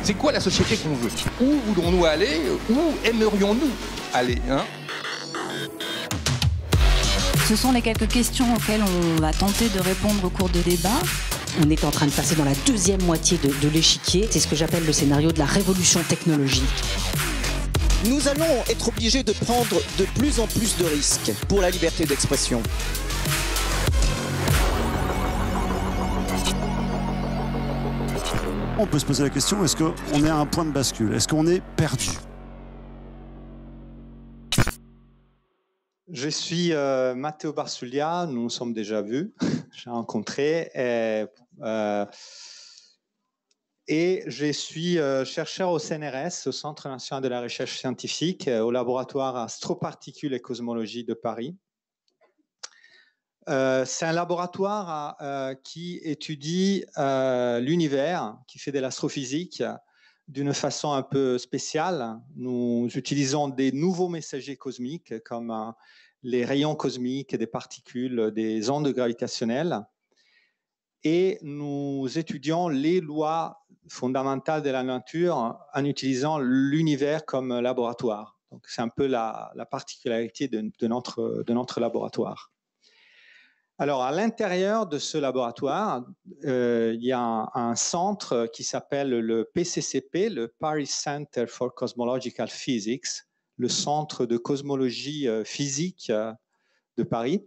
C'est quoi la société qu'on veut? Où voudrons-nous aller? Où aimerions-nous aller, hein? Ce sont les quelques questions auxquelles on va tenter de répondre au cours de débats. On est en train de passer dans la deuxième moitié de l'échiquier. C'est ce que j'appelle le scénario de la révolution technologique. Nous allons être obligés de prendre de plus en plus de risques pour la liberté d'expression. On peut se poser la question, est-ce qu'on est à un point de bascule? Est-ce qu'on est perdu? Je suis Matteo Barsullia, nous nous sommes déjà vus, j'ai rencontré, et je suis chercheur au CNRS, au Centre national de la recherche scientifique, au laboratoire Astroparticules et Cosmologie de Paris. C'est un laboratoire qui étudie l'univers, qui fait de l'astrophysique d'une façon un peu spéciale. Nous utilisons des nouveaux messagers cosmiques comme les rayons cosmiques, des particules, des ondes gravitationnelles. Et nous étudions les lois fondamentales de la nature en utilisant l'univers comme laboratoire. Donc, c'est un peu la particularité de notre laboratoire. Alors, à l'intérieur de ce laboratoire, il y a un centre qui s'appelle le PCCP, le Paris Center for Cosmological Physics, le centre de cosmologie physique de Paris,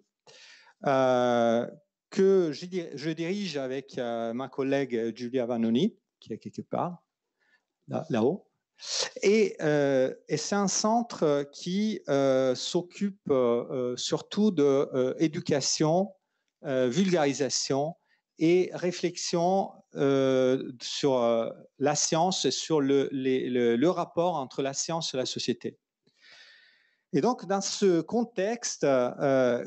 que je dirige avec ma collègue Giulia Vannoni, qui est quelque part là-haut. Et c'est un centre qui s'occupe surtout d'éducation, vulgarisation et réflexion sur la science et sur le rapport entre la science et la société. Et donc, dans ce contexte,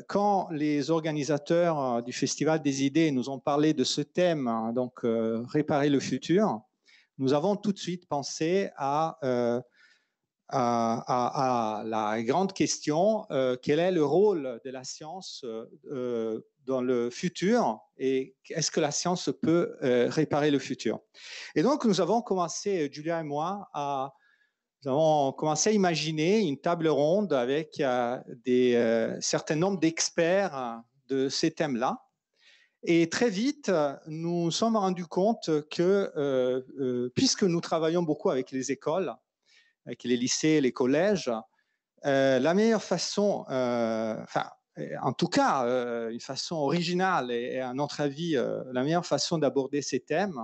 quand les organisateurs du Festival des idées nous ont parlé de ce thème, donc réparer le futur, nous avons tout de suite pensé à la grande question, quel est le rôle de la science dans le futur et est-ce que la science peut réparer le futur? Et donc, nous avons commencé, Giulia et moi, nous avons commencé à imaginer une table ronde avec certain nombre d'experts de ces thèmes-là. Et très vite, nous nous sommes rendus compte que, puisque nous travaillons beaucoup avec les écoles, avec les lycées, les collèges, la meilleure façon, en tout cas, une façon originale et à notre avis, la meilleure façon d'aborder ces thèmes,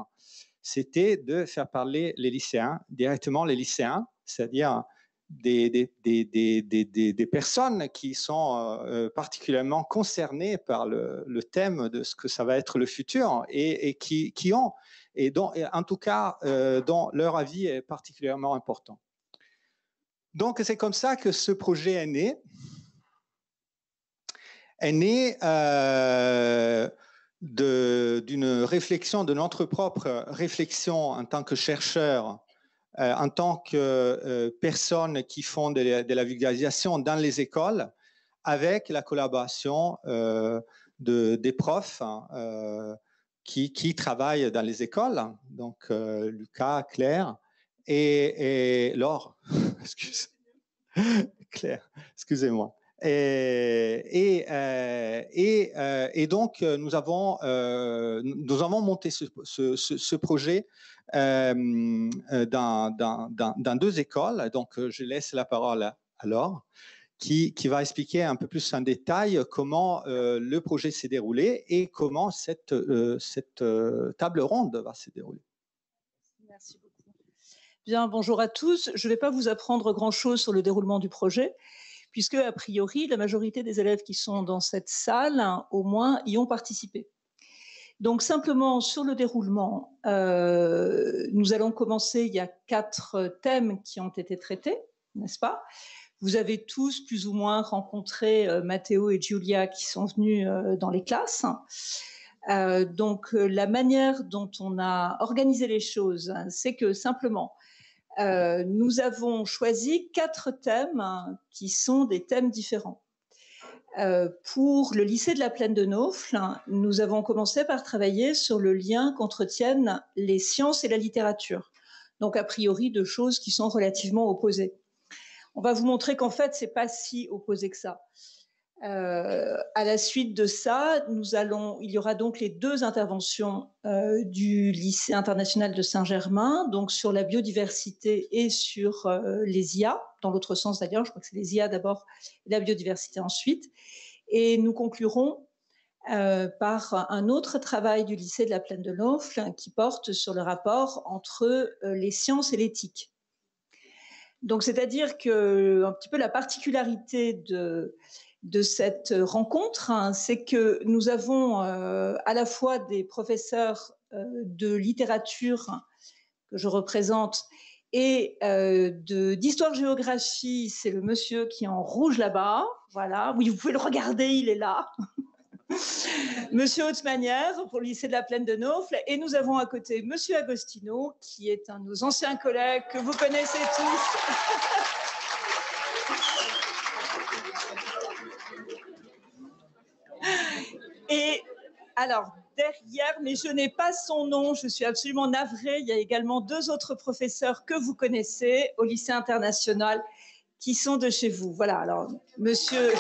c'était de faire parler les lycéens, directement les lycéens, c'est-à-dire des personnes qui sont particulièrement concernées par le thème de ce que ça va être le futur et qui ont, et dont, en tout cas, dont leur avis est particulièrement important. Donc, c'est comme ça que ce projet est né. Est né d'une réflexion, de notre propre réflexion en tant que chercheur, en tant que personnes qui font de la vulgarisation dans les écoles, avec la collaboration des profs qui travaillent dans les écoles, donc Lucas, Claire et Laure. Claire, excusez-moi. Et donc, nous avons monté ce projet dans deux écoles. Donc, je laisse la parole à Laure, qui va expliquer un peu plus en détail comment le projet s'est déroulé et comment cette table ronde va se dérouler. Merci beaucoup. Bien, bonjour à tous. Je ne vais pas vous apprendre grand-chose sur le déroulement du projet, puisque, a priori, la majorité des élèves qui sont dans cette salle, au moins, y ont participé. Donc, simplement, sur le déroulement, nous allons commencer, il y a 4 thèmes qui ont été traités, n'est-ce pas? Vous avez tous, plus ou moins, rencontré Matteo et Giulia qui sont venus dans les classes. Donc, la manière dont on a organisé les choses, c'est que, simplement, nous avons choisi 4 thèmes qui sont des thèmes différents. Pour le lycée de la Plaine de Naufle, nous avons commencé par travailler sur le lien qu'entretiennent les sciences et la littérature. donc a priori de choses qui sont relativement opposées. On va vous montrer qu'en fait, c'est pas si opposé que ça. À la suite de ça, il y aura donc les 2 interventions du lycée international de Saint-Germain, donc sur la biodiversité et sur les IA, dans l'autre sens d'ailleurs, je crois que c'est les IA d'abord et la biodiversité ensuite. Et nous conclurons par un autre travail du lycée de la Plaine de Naufle qui porte sur le rapport entre les sciences et l'éthique. Donc, c'est-à-dire que un petit peu la particularité de cette rencontre, hein, c'est que nous avons à la fois des professeurs de littérature que je représente et d'histoire-géographie, c'est le monsieur qui est en rouge là-bas, voilà, oui, vous pouvez le regarder, il est là. Monsieur Haute-Manière pour le lycée de la Plaine de Naufle, et nous avons à côté Monsieur Agostino, qui est un de nos anciens collègues que vous connaissez tous. Et alors, derrière, mais je n'ai pas son nom, je suis absolument navrée, il y a également 2 autres professeurs que vous connaissez au lycée international qui sont de chez vous. Voilà, alors, monsieur...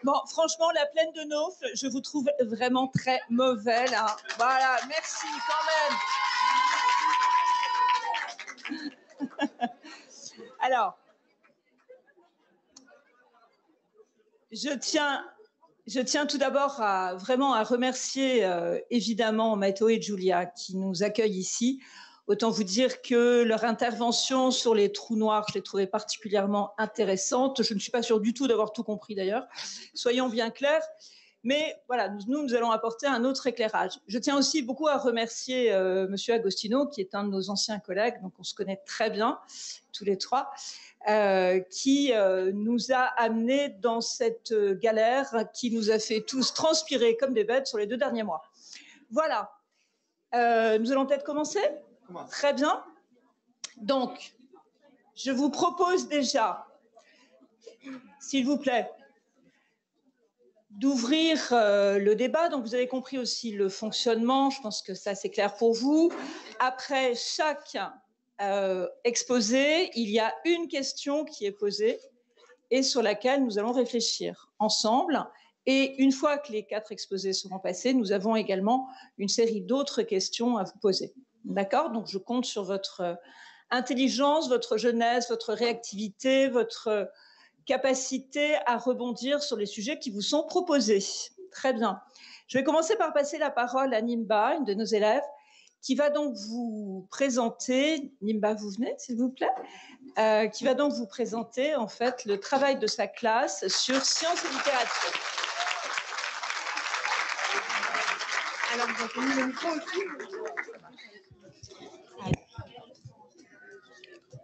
Bon, franchement, la Plaine de Naufle, je vous trouve vraiment très mauvais, là. Voilà, merci quand même. Alors, je tiens tout d'abord vraiment à remercier évidemment Matteo et Giulia qui nous accueillent ici. Autant vous dire que leur intervention sur les trous noirs, je l'ai trouvée particulièrement intéressante. Je ne suis pas sûre du tout d'avoir tout compris d'ailleurs, soyons bien clairs. Mais voilà, nous allons apporter un autre éclairage. Je tiens aussi beaucoup à remercier Monsieur Agostino, qui est un de nos anciens collègues, donc on se connaît très bien, tous les 3, qui nous a amenés dans cette galère, qui nous a fait tous transpirer comme des bêtes sur les 2 derniers mois. Voilà. Nous allons peut-être commencer ? Très bien. Donc, je vous propose déjà, s'il vous plaît, d'ouvrir le débat. Donc, vous avez compris aussi le fonctionnement. Je pense que ça, c'est clair pour vous. Après chaque exposé, il y a une question qui est posée et sur laquelle nous allons réfléchir ensemble. Et une fois que les 4 exposés seront passés, nous avons également une série d'autres questions à vous poser. D'accord ? Donc, je compte sur votre intelligence, votre jeunesse, votre réactivité, votre capacité à rebondir sur les sujets qui vous sont proposés. Très bien. Je vais commencer par passer la parole à Nimba, une de nos élèves, qui va donc vous présenter, Nimba, vous venez, s'il vous plaît, qui va donc vous présenter, en fait, le travail de sa classe sur sciences et littérature. Alors, vous avez mis le micro aussi ?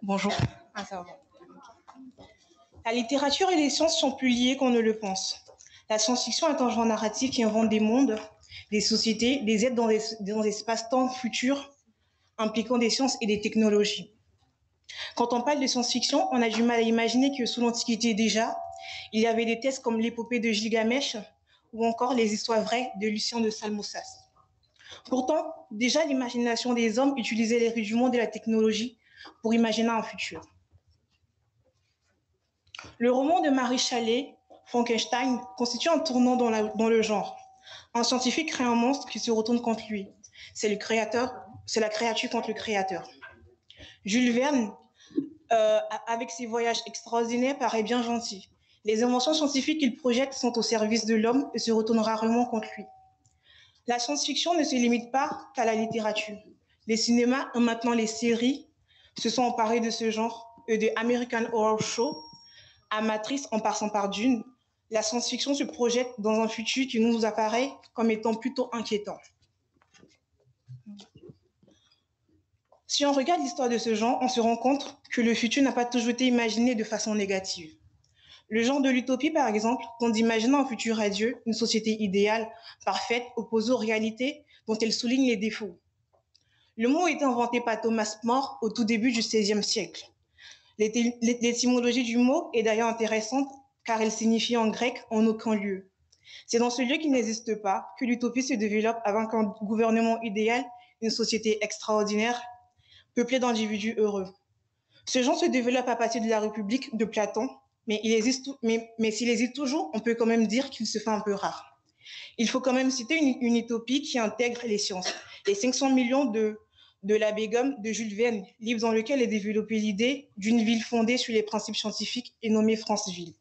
Bonjour. Ah, ça va. La littérature et les sciences sont plus liées qu'on ne le pense. La science-fiction est un genre narratif qui invente des mondes, des sociétés, des êtres dans des espaces-temps futurs impliquant des sciences et des technologies. Quand on parle de science-fiction, on a du mal à imaginer que sous l'Antiquité déjà, il y avait des textes comme l'épopée de Gilgamesh ou encore les histoires vraies de Lucien de Salmossas. Pourtant, déjà l'imagination des hommes utilisait les rudiments de la technologie pour imaginer un futur. Le roman de Mary Shelley, Frankenstein, constitue un tournant dans le genre. Un scientifique crée un monstre qui se retourne contre lui. C'est la créature contre le créateur. Jules Verne, avec ses voyages extraordinaires, paraît bien gentil. Les inventions scientifiques qu'il projette sont au service de l'homme et se retournent rarement contre lui. La science-fiction ne se limite pas qu'à la littérature. Les cinémas et maintenant les séries se sont emparés de ce genre, de American Horror Show à Matrix en passant par Dune. La science-fiction se projette dans un futur qui nous apparaît comme étant plutôt inquiétant. Si on regarde l'histoire de ce genre, on se rend compte que le futur n'a pas toujours été imaginé de façon négative. Le genre de l'utopie, par exemple, tente d'imaginer un futur radieux, une société idéale, parfaite, opposée aux réalités dont elle souligne les défauts. Le mot a été inventé par Thomas More au tout début du XVIe siècle. L'étymologie du mot est d'ailleurs intéressante car elle signifie en grec « en aucun lieu ». C'est dans ce lieu qui n'existe pas que l'utopie se développe avec un gouvernement idéal, une société extraordinaire, peuplée d'individus heureux. Ce genre se développe à partir de la République de Platon, mais s'il existe toujours, on peut quand même dire qu'il se fait un peu rare. Il faut quand même citer une utopie qui intègre les sciences. Les 500 millions de l'abbé Gomme de Jules Verne, livre dans lequel est développée l'idée d'une ville fondée sur les principes scientifiques et nommée Franceville.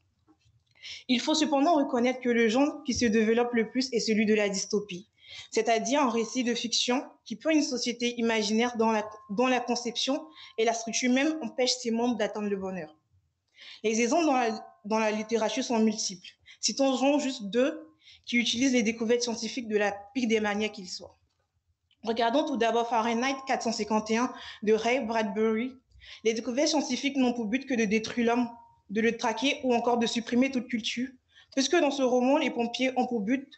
Il faut cependant reconnaître que le genre qui se développe le plus est celui de la dystopie, c'est-à-dire un récit de fiction qui peut une société imaginaire dont la conception et la structure même empêchent ses membres d'atteindre le bonheur. Les exemples dans la littérature sont multiples. Citons juste deux qui utilisent les découvertes scientifiques de la pire des manières qu'ils soient. Regardons tout d'abord Fahrenheit 451 de Ray Bradbury. Les découvertes scientifiques n'ont pour but que de détruire l'homme, de le traquer ou encore de supprimer toute culture, puisque dans ce roman, les pompiers ont pour but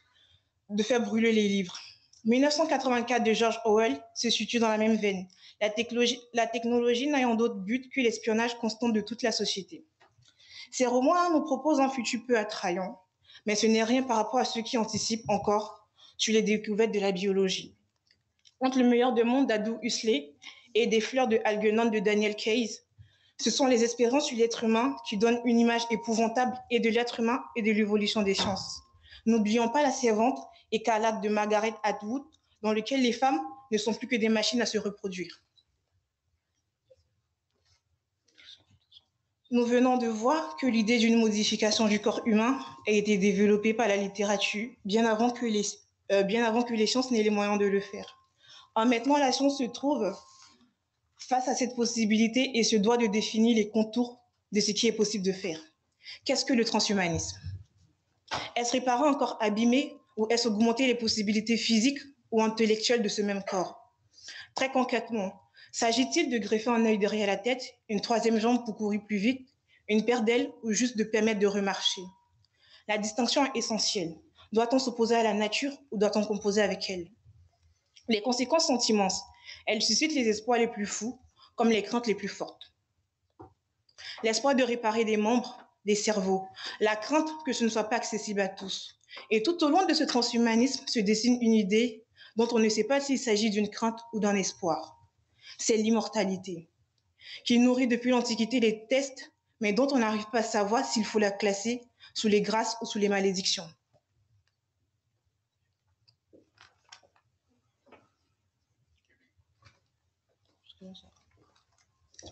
de faire brûler les livres. 1984 de George Orwell se situe dans la même veine, la technologie n'ayant d'autre but que l'espionnage constant de toute la société. Ces romans nous proposent un futur peu attrayant, mais ce n'est rien par rapport à ceux qui anticipent encore sur les découvertes de la biologie. Entre le meilleur des mondes d'Aldous Huxley et des fleurs de Algernon de Daniel Case, ce sont les espérances sur l'être humain qui donnent une image épouvantable et de l'être humain et de l'évolution des sciences. N'oublions pas La Servante et Carlac de Margaret Atwood, dans lequel les femmes ne sont plus que des machines à se reproduire. Nous venons de voir que l'idée d'une modification du corps humain a été développée par la littérature bien avant que les sciences n'aient les moyens de le faire. Maintenant, la science se trouve face à cette possibilité et se doit de définir les contours de ce qui est possible de faire. Qu'est-ce que le transhumanisme? Est-ce réparer un corps abîmé ou est-ce augmenter les possibilités physiques ou intellectuelles de ce même corps? Très concrètement, s'agit-il de greffer un œil derrière la tête, une troisième jambe pour courir plus vite, une paire d'ailes ou juste de permettre de remarcher? La distinction est essentielle. Doit-on s'opposer à la nature ou doit-on composer avec elle? Les conséquences sont immenses. Elles suscitent les espoirs les plus fous, comme les craintes les plus fortes. L'espoir de réparer des membres, des cerveaux, la crainte que ce ne soit pas accessible à tous. Et tout au long de ce transhumanisme se dessine une idée dont on ne sait pas s'il s'agit d'une crainte ou d'un espoir. C'est l'immortalité, qui nourrit depuis l'Antiquité les tests, mais dont on n'arrive pas à savoir s'il faut la classer sous les grâces ou sous les malédictions.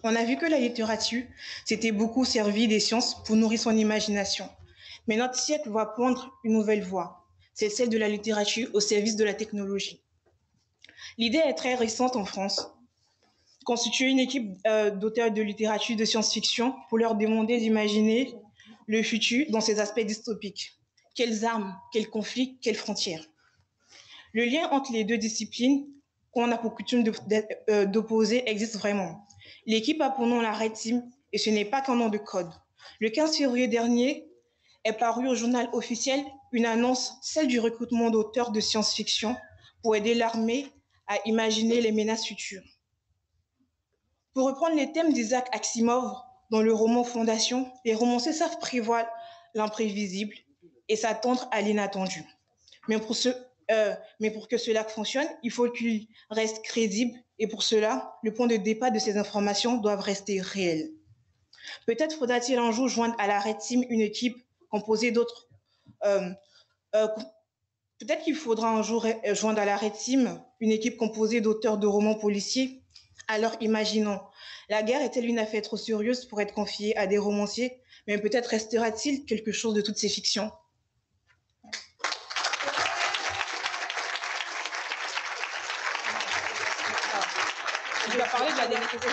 On a vu que la littérature s'était beaucoup servie des sciences pour nourrir son imagination. Mais notre siècle va prendre une nouvelle voie. C'est celle de la littérature au service de la technologie. L'idée est très récente en France. Constituer une équipe d'auteurs de littérature de science-fiction pour leur demander d'imaginer le futur dans ses aspects dystopiques. Quelles armes, quels conflits, quelles frontières? Le lien entre les deux disciplines qu'on a pour coutume d'opposer existe vraiment. L'équipe a pour nom la Red Team et ce n'est pas qu'un nom de code. Le 15 février dernier est paru au journal officiel une annonce, celle du recrutement d'auteurs de science-fiction pour aider l'armée à imaginer les menaces futures. Pour reprendre les thèmes d'Isaac Asimov dans le roman Fondation, les romanciers savent prévoir l'imprévisible et s'attendre à l'inattendu. Mais pour que cela fonctionne, il faut qu'il reste crédible et pour cela, le point de départ de ces informations doivent rester réels. Peut-être faudra-t-il un jour joindre à la Red Team une équipe composée d'autres... Peut-être qu'il faudra un jour joindre à la Red Team une équipe composée d'auteurs de romans policiers. Alors imaginons, la guerre est-elle une affaire trop sérieuse pour être confiée à des romanciers? Mais peut-être restera-t-il quelque chose de toutes ces fictions? Je vais parler de la dernière question.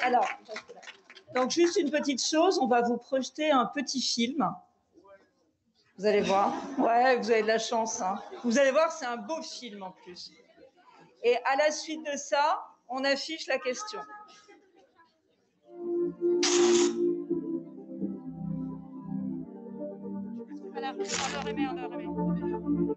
Alors, donc juste une petite chose, on va vous projeter un petit film. Vous allez voir. Ouais, vous avez de la chance. Hein. Vous allez voir, c'est un beau film en plus. Et à la suite de ça, on affiche la question. Voilà, on le remet.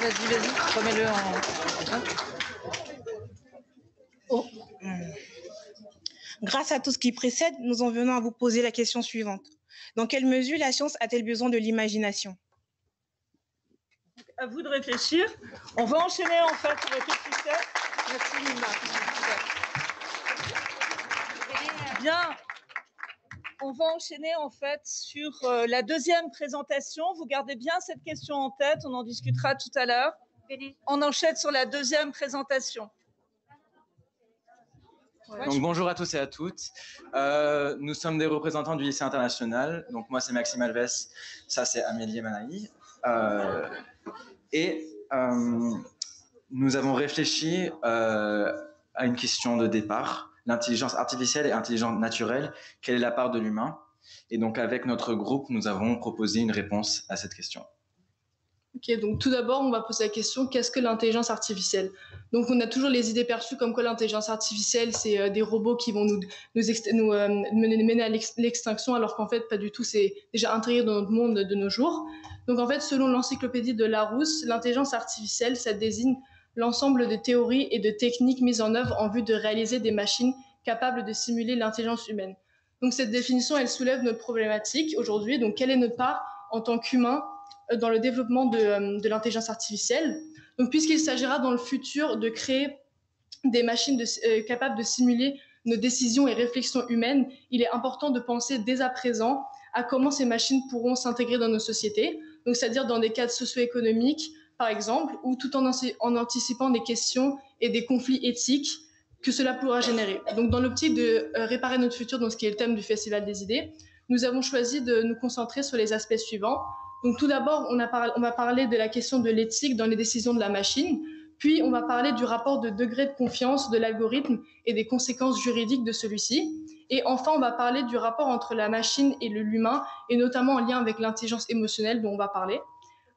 Vas-y, remets-le en... Grâce à tout ce qui précède, nous en venons à vous poser la question suivante. Dans quelle mesure la science a-t-elle besoin de l'imagination? À vous de réfléchir. On va enchaîner en fait avec le succès. Merci Nima. Bien. On va enchaîner en fait sur la deuxième présentation. Vous gardez bien cette question en tête. On en discutera tout à l'heure. On enchaîne sur la deuxième présentation. Donc, bonjour à tous et à toutes. Nous sommes des représentants du lycée international. Donc, moi, c'est Maxime Alves. Ça, c'est Amélie Manaï. Nous avons réfléchi à une question de départ. L'intelligence artificielle et l'intelligence naturelle, quelle est la part de l'humain? Et donc, avec notre groupe, nous avons proposé une réponse à cette question. Ok, donc tout d'abord, on va poser la question, qu'est-ce que l'intelligence artificielle? Donc, on a toujours les idées perçues comme quoi l'intelligence artificielle, c'est des robots qui vont nous mener à l'extinction, alors qu'en fait, pas du tout, c'est déjà intégré dans notre monde de nos jours. Donc, en fait, selon l'encyclopédie de Larousse, l'intelligence artificielle, ça désigne l'ensemble de théories et de techniques mises en œuvre en vue de réaliser des machines capables de simuler l'intelligence humaine. Donc, cette définition, elle soulève notre problématique aujourd'hui. Donc, quelle est notre part en tant qu'humain dans le développement de l'intelligence artificielle? Donc, puisqu'il s'agira dans le futur de créer des machines capables de simuler nos décisions et réflexions humaines, il est important de penser dès à présent à comment ces machines pourront s'intégrer dans nos sociétés, donc c'est-à-dire dans des cadres socio-économiques, par exemple, ou tout en anticipant des questions et des conflits éthiques que cela pourra générer. Donc, dans l'optique de réparer notre futur, dans ce qui est le thème du Festival des idées, nous avons choisi de nous concentrer sur les aspects suivants. Donc, tout d'abord, on va parler de la question de l'éthique dans les décisions de la machine, puis on va parler du rapport de degré de confiance de l'algorithme et des conséquences juridiques de celui-ci. Et enfin, on va parler du rapport entre la machine et l'humain, et notamment en lien avec l'intelligence émotionnelle dont on va parler.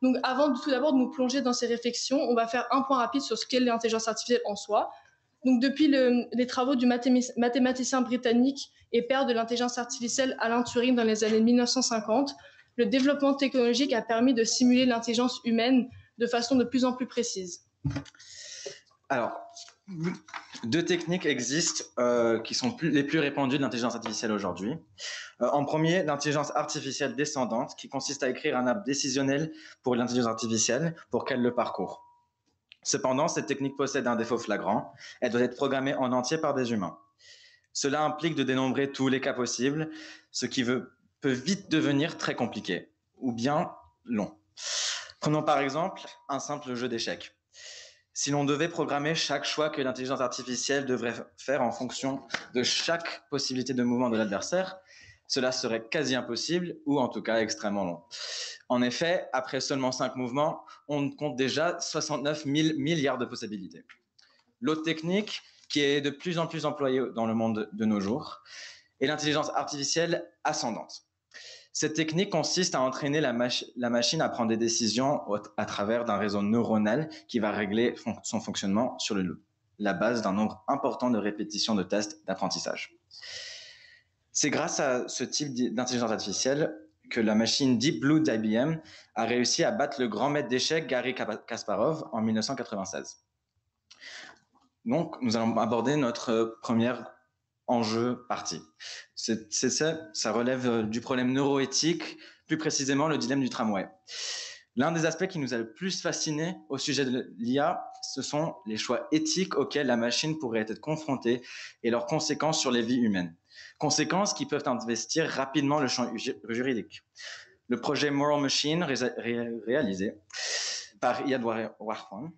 Donc, avant tout d'abord de nous plonger dans ces réflexions, on va faire un point rapide sur ce qu'est l'intelligence artificielle en soi. Donc, depuis les travaux du mathématicien britannique et père de l'intelligence artificielle Alan Turing dans les années 1950, le développement technologique a permis de simuler l'intelligence humaine de façon de plus en plus précise. Alors, deux techniques existent qui sont les plus répandues de l'intelligence artificielle aujourd'hui. En premier, l'intelligence artificielle descendante, qui consiste à écrire un arbre décisionnel pour l'intelligence artificielle pour qu'elle le parcourt. Cependant, cette technique possède un défaut flagrant. Elle doit être programmée en entier par des humains. Cela implique de dénombrer tous les cas possibles, ce qui peut vite devenir très compliqué, ou bien long. Prenons par exemple un simple jeu d'échecs. Si l'on devait programmer chaque choix que l'intelligence artificielle devrait faire en fonction de chaque possibilité de mouvement de l'adversaire, cela serait quasi impossible ou en tout cas extrêmement long. En effet, après seulement 5 mouvements, on compte déjà 69 000 milliards de possibilités. L'autre technique, qui est de plus en plus employée dans le monde de nos jours, est l'intelligence artificielle ascendante. Cette technique consiste à entraîner la machine à prendre des décisions à travers d'un réseau neuronal qui va régler son fonctionnement sur la base d'un nombre important de répétitions de tests d'apprentissage. C'est grâce à ce type d'intelligence artificielle que la machine Deep Blue d'IBM a réussi à battre le grand maître d'échecs Garry Kasparov en 1996. Donc, nous allons aborder notre première enjeu partie. Ça relève du problème neuroéthique, plus précisément le dilemme du tramway. L'un des aspects qui nous a le plus fasciné au sujet de l'IA, ce sont les choix éthiques auxquels la machine pourrait être confrontée et leurs conséquences sur les vies humaines. Conséquences qui peuvent investir rapidement le champ juridique. Le projet Moral Machine, réalisé par Iyad Warfan,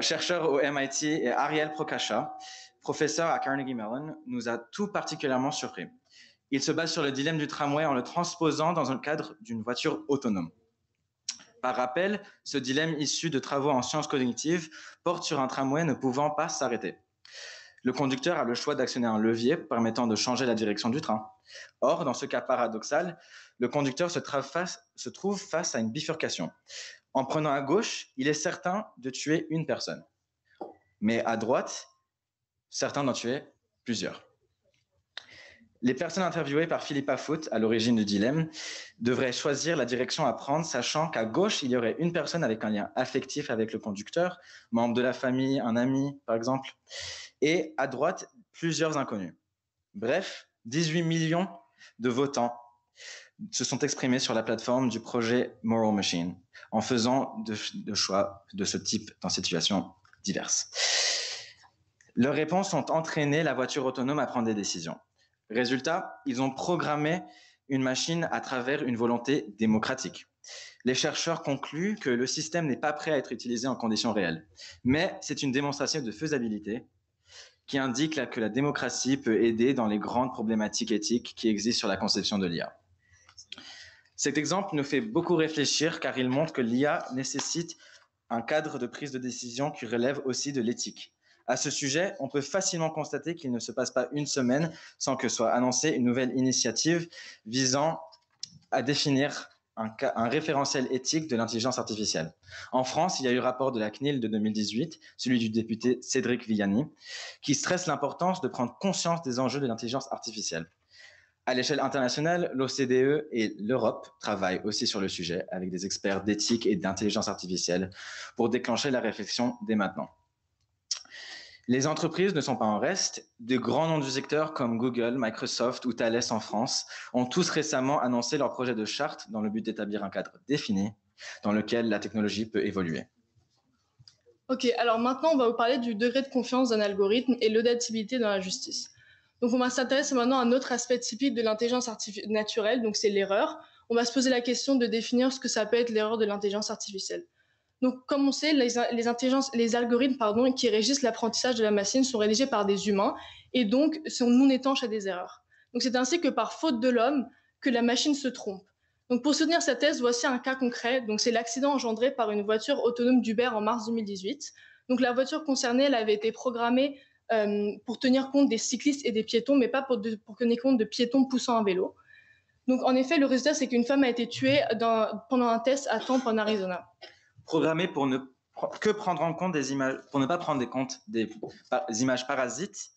chercheur au MIT, et Ariel Prokasha, professeur à Carnegie Mellon, nous a tout particulièrement surpris. Il se base sur le dilemme du tramway en le transposant dans le cadre d'une voiture autonome. Par rappel, ce dilemme issu de travaux en sciences cognitives porte sur un tramway ne pouvant pas s'arrêter. Le conducteur a le choix d'actionner un levier permettant de changer la direction du train. Or, dans ce cas paradoxal, le conducteur se trouve face à une bifurcation. En prenant à gauche, il est certain de tuer une personne. Mais à droite, certain d'en tuer plusieurs. Les personnes interviewées par Philippa Foot, à l'origine du dilemme, devraient choisir la direction à prendre, sachant qu'à gauche, il y aurait une personne avec un lien affectif avec le conducteur, membre de la famille, un ami, par exemple, et à droite, plusieurs inconnus. Bref, 18 millions de votants se sont exprimés sur la plateforme du projet Moral Machine, en faisant de choix de ce type dans situations diverses. Leurs réponses ont entraîné la voiture autonome à prendre des décisions. Résultat, ils ont programmé une machine à travers une volonté démocratique. Les chercheurs concluent que le système n'est pas prêt à être utilisé en conditions réelles, mais c'est une démonstration de faisabilité qui indique que la démocratie peut aider dans les grandes problématiques éthiques qui existent sur la conception de l'IA. Cet exemple nous fait beaucoup réfléchir car il montre que l'IA nécessite un cadre de prise de décision qui relève aussi de l'éthique. À ce sujet, on peut facilement constater qu'il ne se passe pas une semaine sans que soit annoncée une nouvelle initiative visant à définir un référentiel éthique de l'intelligence artificielle. En France, il y a eu le rapport de la CNIL de 2018, celui du député Cédric Villani, qui stresse l'importance de prendre conscience des enjeux de l'intelligence artificielle. À l'échelle internationale, l'OCDE et l'Europe travaillent aussi sur le sujet avec des experts d'éthique et d'intelligence artificielle pour déclencher la réflexion dès maintenant. Les entreprises ne sont pas en reste. De grands noms du secteur comme Google, Microsoft ou Thales en France ont tous récemment annoncé leur projet de charte dans le but d'établir un cadre défini dans lequel la technologie peut évoluer. Ok, alors maintenant on va vous parler du degré de confiance d'un algorithme et l'auditabilité dans la justice. Donc on va s'intéresser maintenant à un autre aspect typique de l'intelligence naturelle, donc c'est l'erreur. On va se poser la question de définir ce que ça peut être l'erreur de l'intelligence artificielle. Donc, comme on sait, les algorithmes qui régissent l'apprentissage de la machine sont rédigés par des humains et donc sont non étanches à des erreurs. Donc, c'est ainsi que par faute de l'homme que la machine se trompe. Donc, pour soutenir cette thèse, voici un cas concret. Donc, c'est l'accident engendré par une voiture autonome d'Uber en mars 2018. Donc, la voiture concernée, elle avait été programmée pour tenir compte des cyclistes et des piétons, mais pas pour tenir compte de piétons poussant un vélo. Donc, en effet, le résultat, c'est qu'une femme a été tuée pendant un test à Tempe en Arizona. Programmée pour ne que prendre en compte des images, pour ne pas prendre en compte des images parasites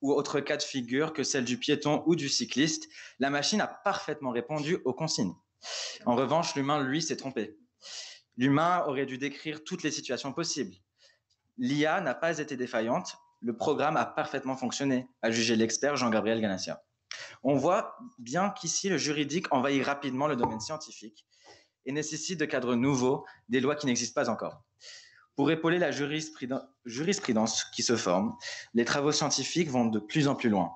ou autres cas de figure que celles du piéton ou du cycliste, la machine a parfaitement répondu aux consignes. En revanche, l'humain, lui, s'est trompé. L'humain aurait dû décrire toutes les situations possibles. L'IA n'a pas été défaillante, le programme a parfaitement fonctionné, a jugé l'expert Jean-Gabriel Ganassia. On voit bien qu'ici, le juridique envahit rapidement le domaine scientifique et nécessite de cadres nouveaux, des lois qui n'existent pas encore. Pour épauler la jurisprudence qui se forme, les travaux scientifiques vont de plus en plus loin.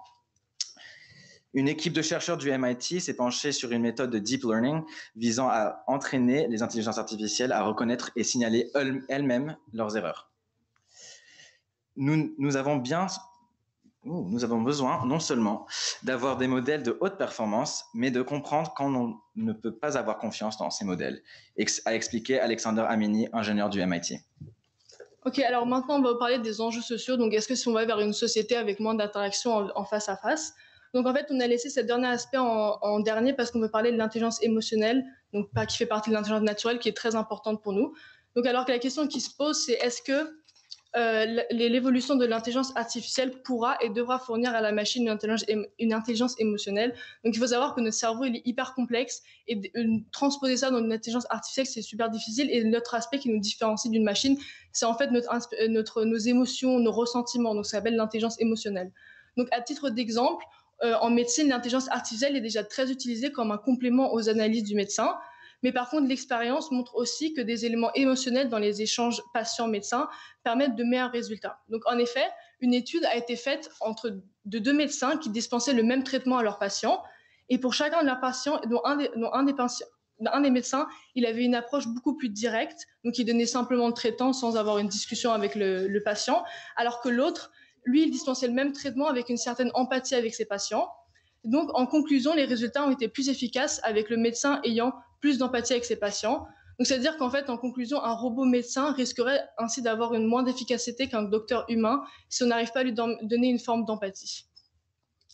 Une équipe de chercheurs du MIT s'est penchée sur une méthode de deep learning visant à entraîner les intelligences artificielles à reconnaître et signaler elles-mêmes leurs erreurs. Nous avons besoin non seulement d'avoir des modèles de haute performance, mais de comprendre quand on ne peut pas avoir confiance dans ces modèles, a expliqué Alexander Amini, ingénieur du MIT. Ok, alors maintenant on va parler des enjeux sociaux. Donc est-ce que si on va vers une société avec moins d'interactions en face à face? Donc en fait on a laissé ce dernier aspect en dernier parce qu'on veut parler de l'intelligence émotionnelle, donc qui fait partie de l'intelligence naturelle, qui est très importante pour nous. Donc alors que la question qui se pose, c'est est-ce que l'évolution de l'intelligence artificielle pourra et devra fournir à la machine une intelligence émotionnelle. Donc il faut savoir que notre cerveau il est hyper complexe et transposer ça dans une intelligence artificielle c'est super difficile. Et l'autre aspect qui nous différencie d'une machine, c'est en fait nos émotions, nos ressentiments. Donc ça s'appelle l'intelligence émotionnelle. Donc à titre d'exemple, en médecine, l'intelligence artificielle est déjà très utilisée comme un complément aux analyses du médecin. Mais par contre, l'expérience montre aussi que des éléments émotionnels dans les échanges patient-médecin permettent de meilleurs résultats. Donc, en effet, une étude a été faite de deux médecins qui dispensaient le même traitement à leurs patients. Et pour chacun de leurs patients, dont un des médecins, il avait une approche beaucoup plus directe. Donc, il donnait simplement le traitement sans avoir une discussion avec le patient. Alors que l'autre, lui, il dispensait le même traitement avec une certaine empathie avec ses patients. Donc, en conclusion, les résultats ont été plus efficaces avec le médecin ayant plus d'empathie avec ses patients. Donc, c'est-à-dire qu'en fait, en conclusion, un robot médecin risquerait ainsi d'avoir une moins d'efficacité qu'un docteur humain si on n'arrive pas à lui donner une forme d'empathie.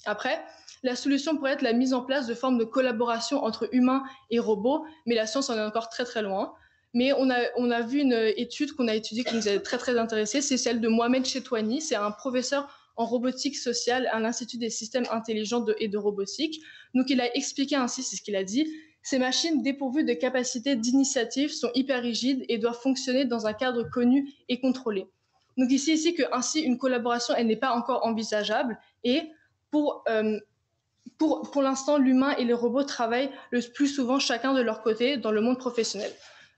Après, la solution pourrait être la mise en place de formes de collaboration entre humains et robots, mais la science en est encore très très loin. Mais on a vu une étude qu'on a étudiée qui nous a très très intéressée, c'est celle de Mohamed Chetouani, c'est un professeur en robotique sociale à l'Institut des systèmes intelligents et de robotique. Donc il a expliqué ainsi, c'est ce qu'il a dit, ces machines dépourvues de capacités d'initiative sont hyper rigides et doivent fonctionner dans un cadre connu et contrôlé. Donc ici que ainsi une collaboration elle n'est pas encore envisageable et pour l'instant l'humain et les robots travaillent le plus souvent chacun de leur côté dans le monde professionnel.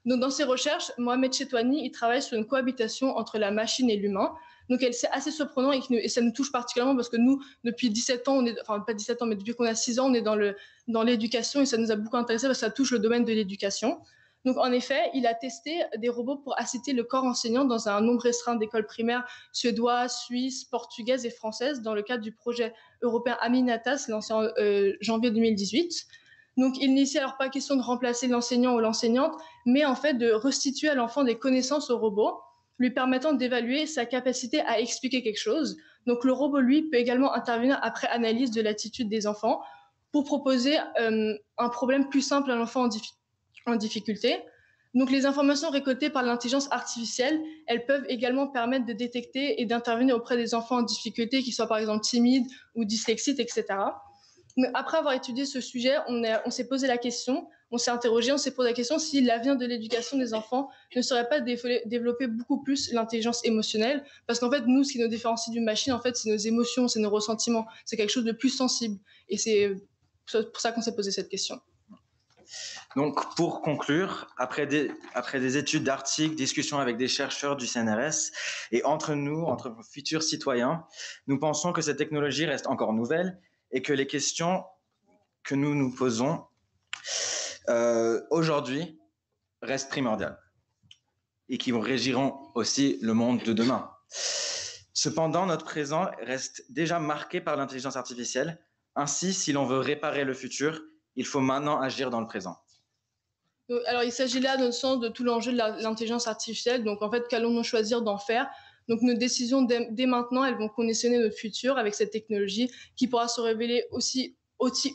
Donc dans ses recherches, Mohamed Chetouani il travaille sur une cohabitation entre la machine et l'humain. Donc c'est assez surprenant et ça nous touche particulièrement parce que nous depuis 17 ans, pas 17 ans mais depuis qu'on a 6 ans on est dans l'éducation et ça nous a beaucoup intéressé parce que ça touche le domaine de l'éducation. Donc, en effet, il a testé des robots pour assister le corps enseignant dans un nombre restreint d'écoles primaires suédoises, suisses, portugaises et françaises dans le cadre du projet européen Aminatas lancé en janvier 2018. Donc, il n'est ici alors pas question de remplacer l'enseignant ou l'enseignante, mais en fait de restituer à l'enfant des connaissances au robot, lui permettant d'évaluer sa capacité à expliquer quelque chose. Donc, le robot, lui, peut également intervenir après analyse de l'attitude des enfants pour proposer un problème plus simple à l'enfant en difficulté. Donc, les informations récoltées par l'intelligence artificielle, elles peuvent également permettre de détecter et d'intervenir auprès des enfants en difficulté, qui soient par exemple timides ou dyslexiques, etc. Mais après avoir étudié ce sujet, on s'est posé la question, on s'est interrogé, on s'est posé la question si l'avenir de l'éducation des enfants ne serait pas développer beaucoup plus l'intelligence émotionnelle, parce qu'en fait, nous, ce qui nous différencie d'une machine, en fait, c'est nos émotions, c'est nos ressentiments, c'est quelque chose de plus sensible. Et c'est pour ça qu'on s'est posé cette question. Donc, pour conclure, après des études d'articles, discussions avec des chercheurs du CNRS et entre nous, entre futurs citoyens, nous pensons que cette technologie reste encore nouvelle et que les questions que nous nous posons aujourd'hui restent primordiales et qui régiront aussi le monde de demain. Cependant, notre présent reste déjà marqué par l'intelligence artificielle. Ainsi, si l'on veut réparer le futur, il faut maintenant agir dans le présent. Alors, il s'agit là, à notre sens, de tout l'enjeu de l'intelligence artificielle. Donc, en fait, qu'allons-nous choisir d'en faire? Donc, nos décisions, dès maintenant, elles vont conditionner notre futur avec cette technologie qui pourra se révéler aussi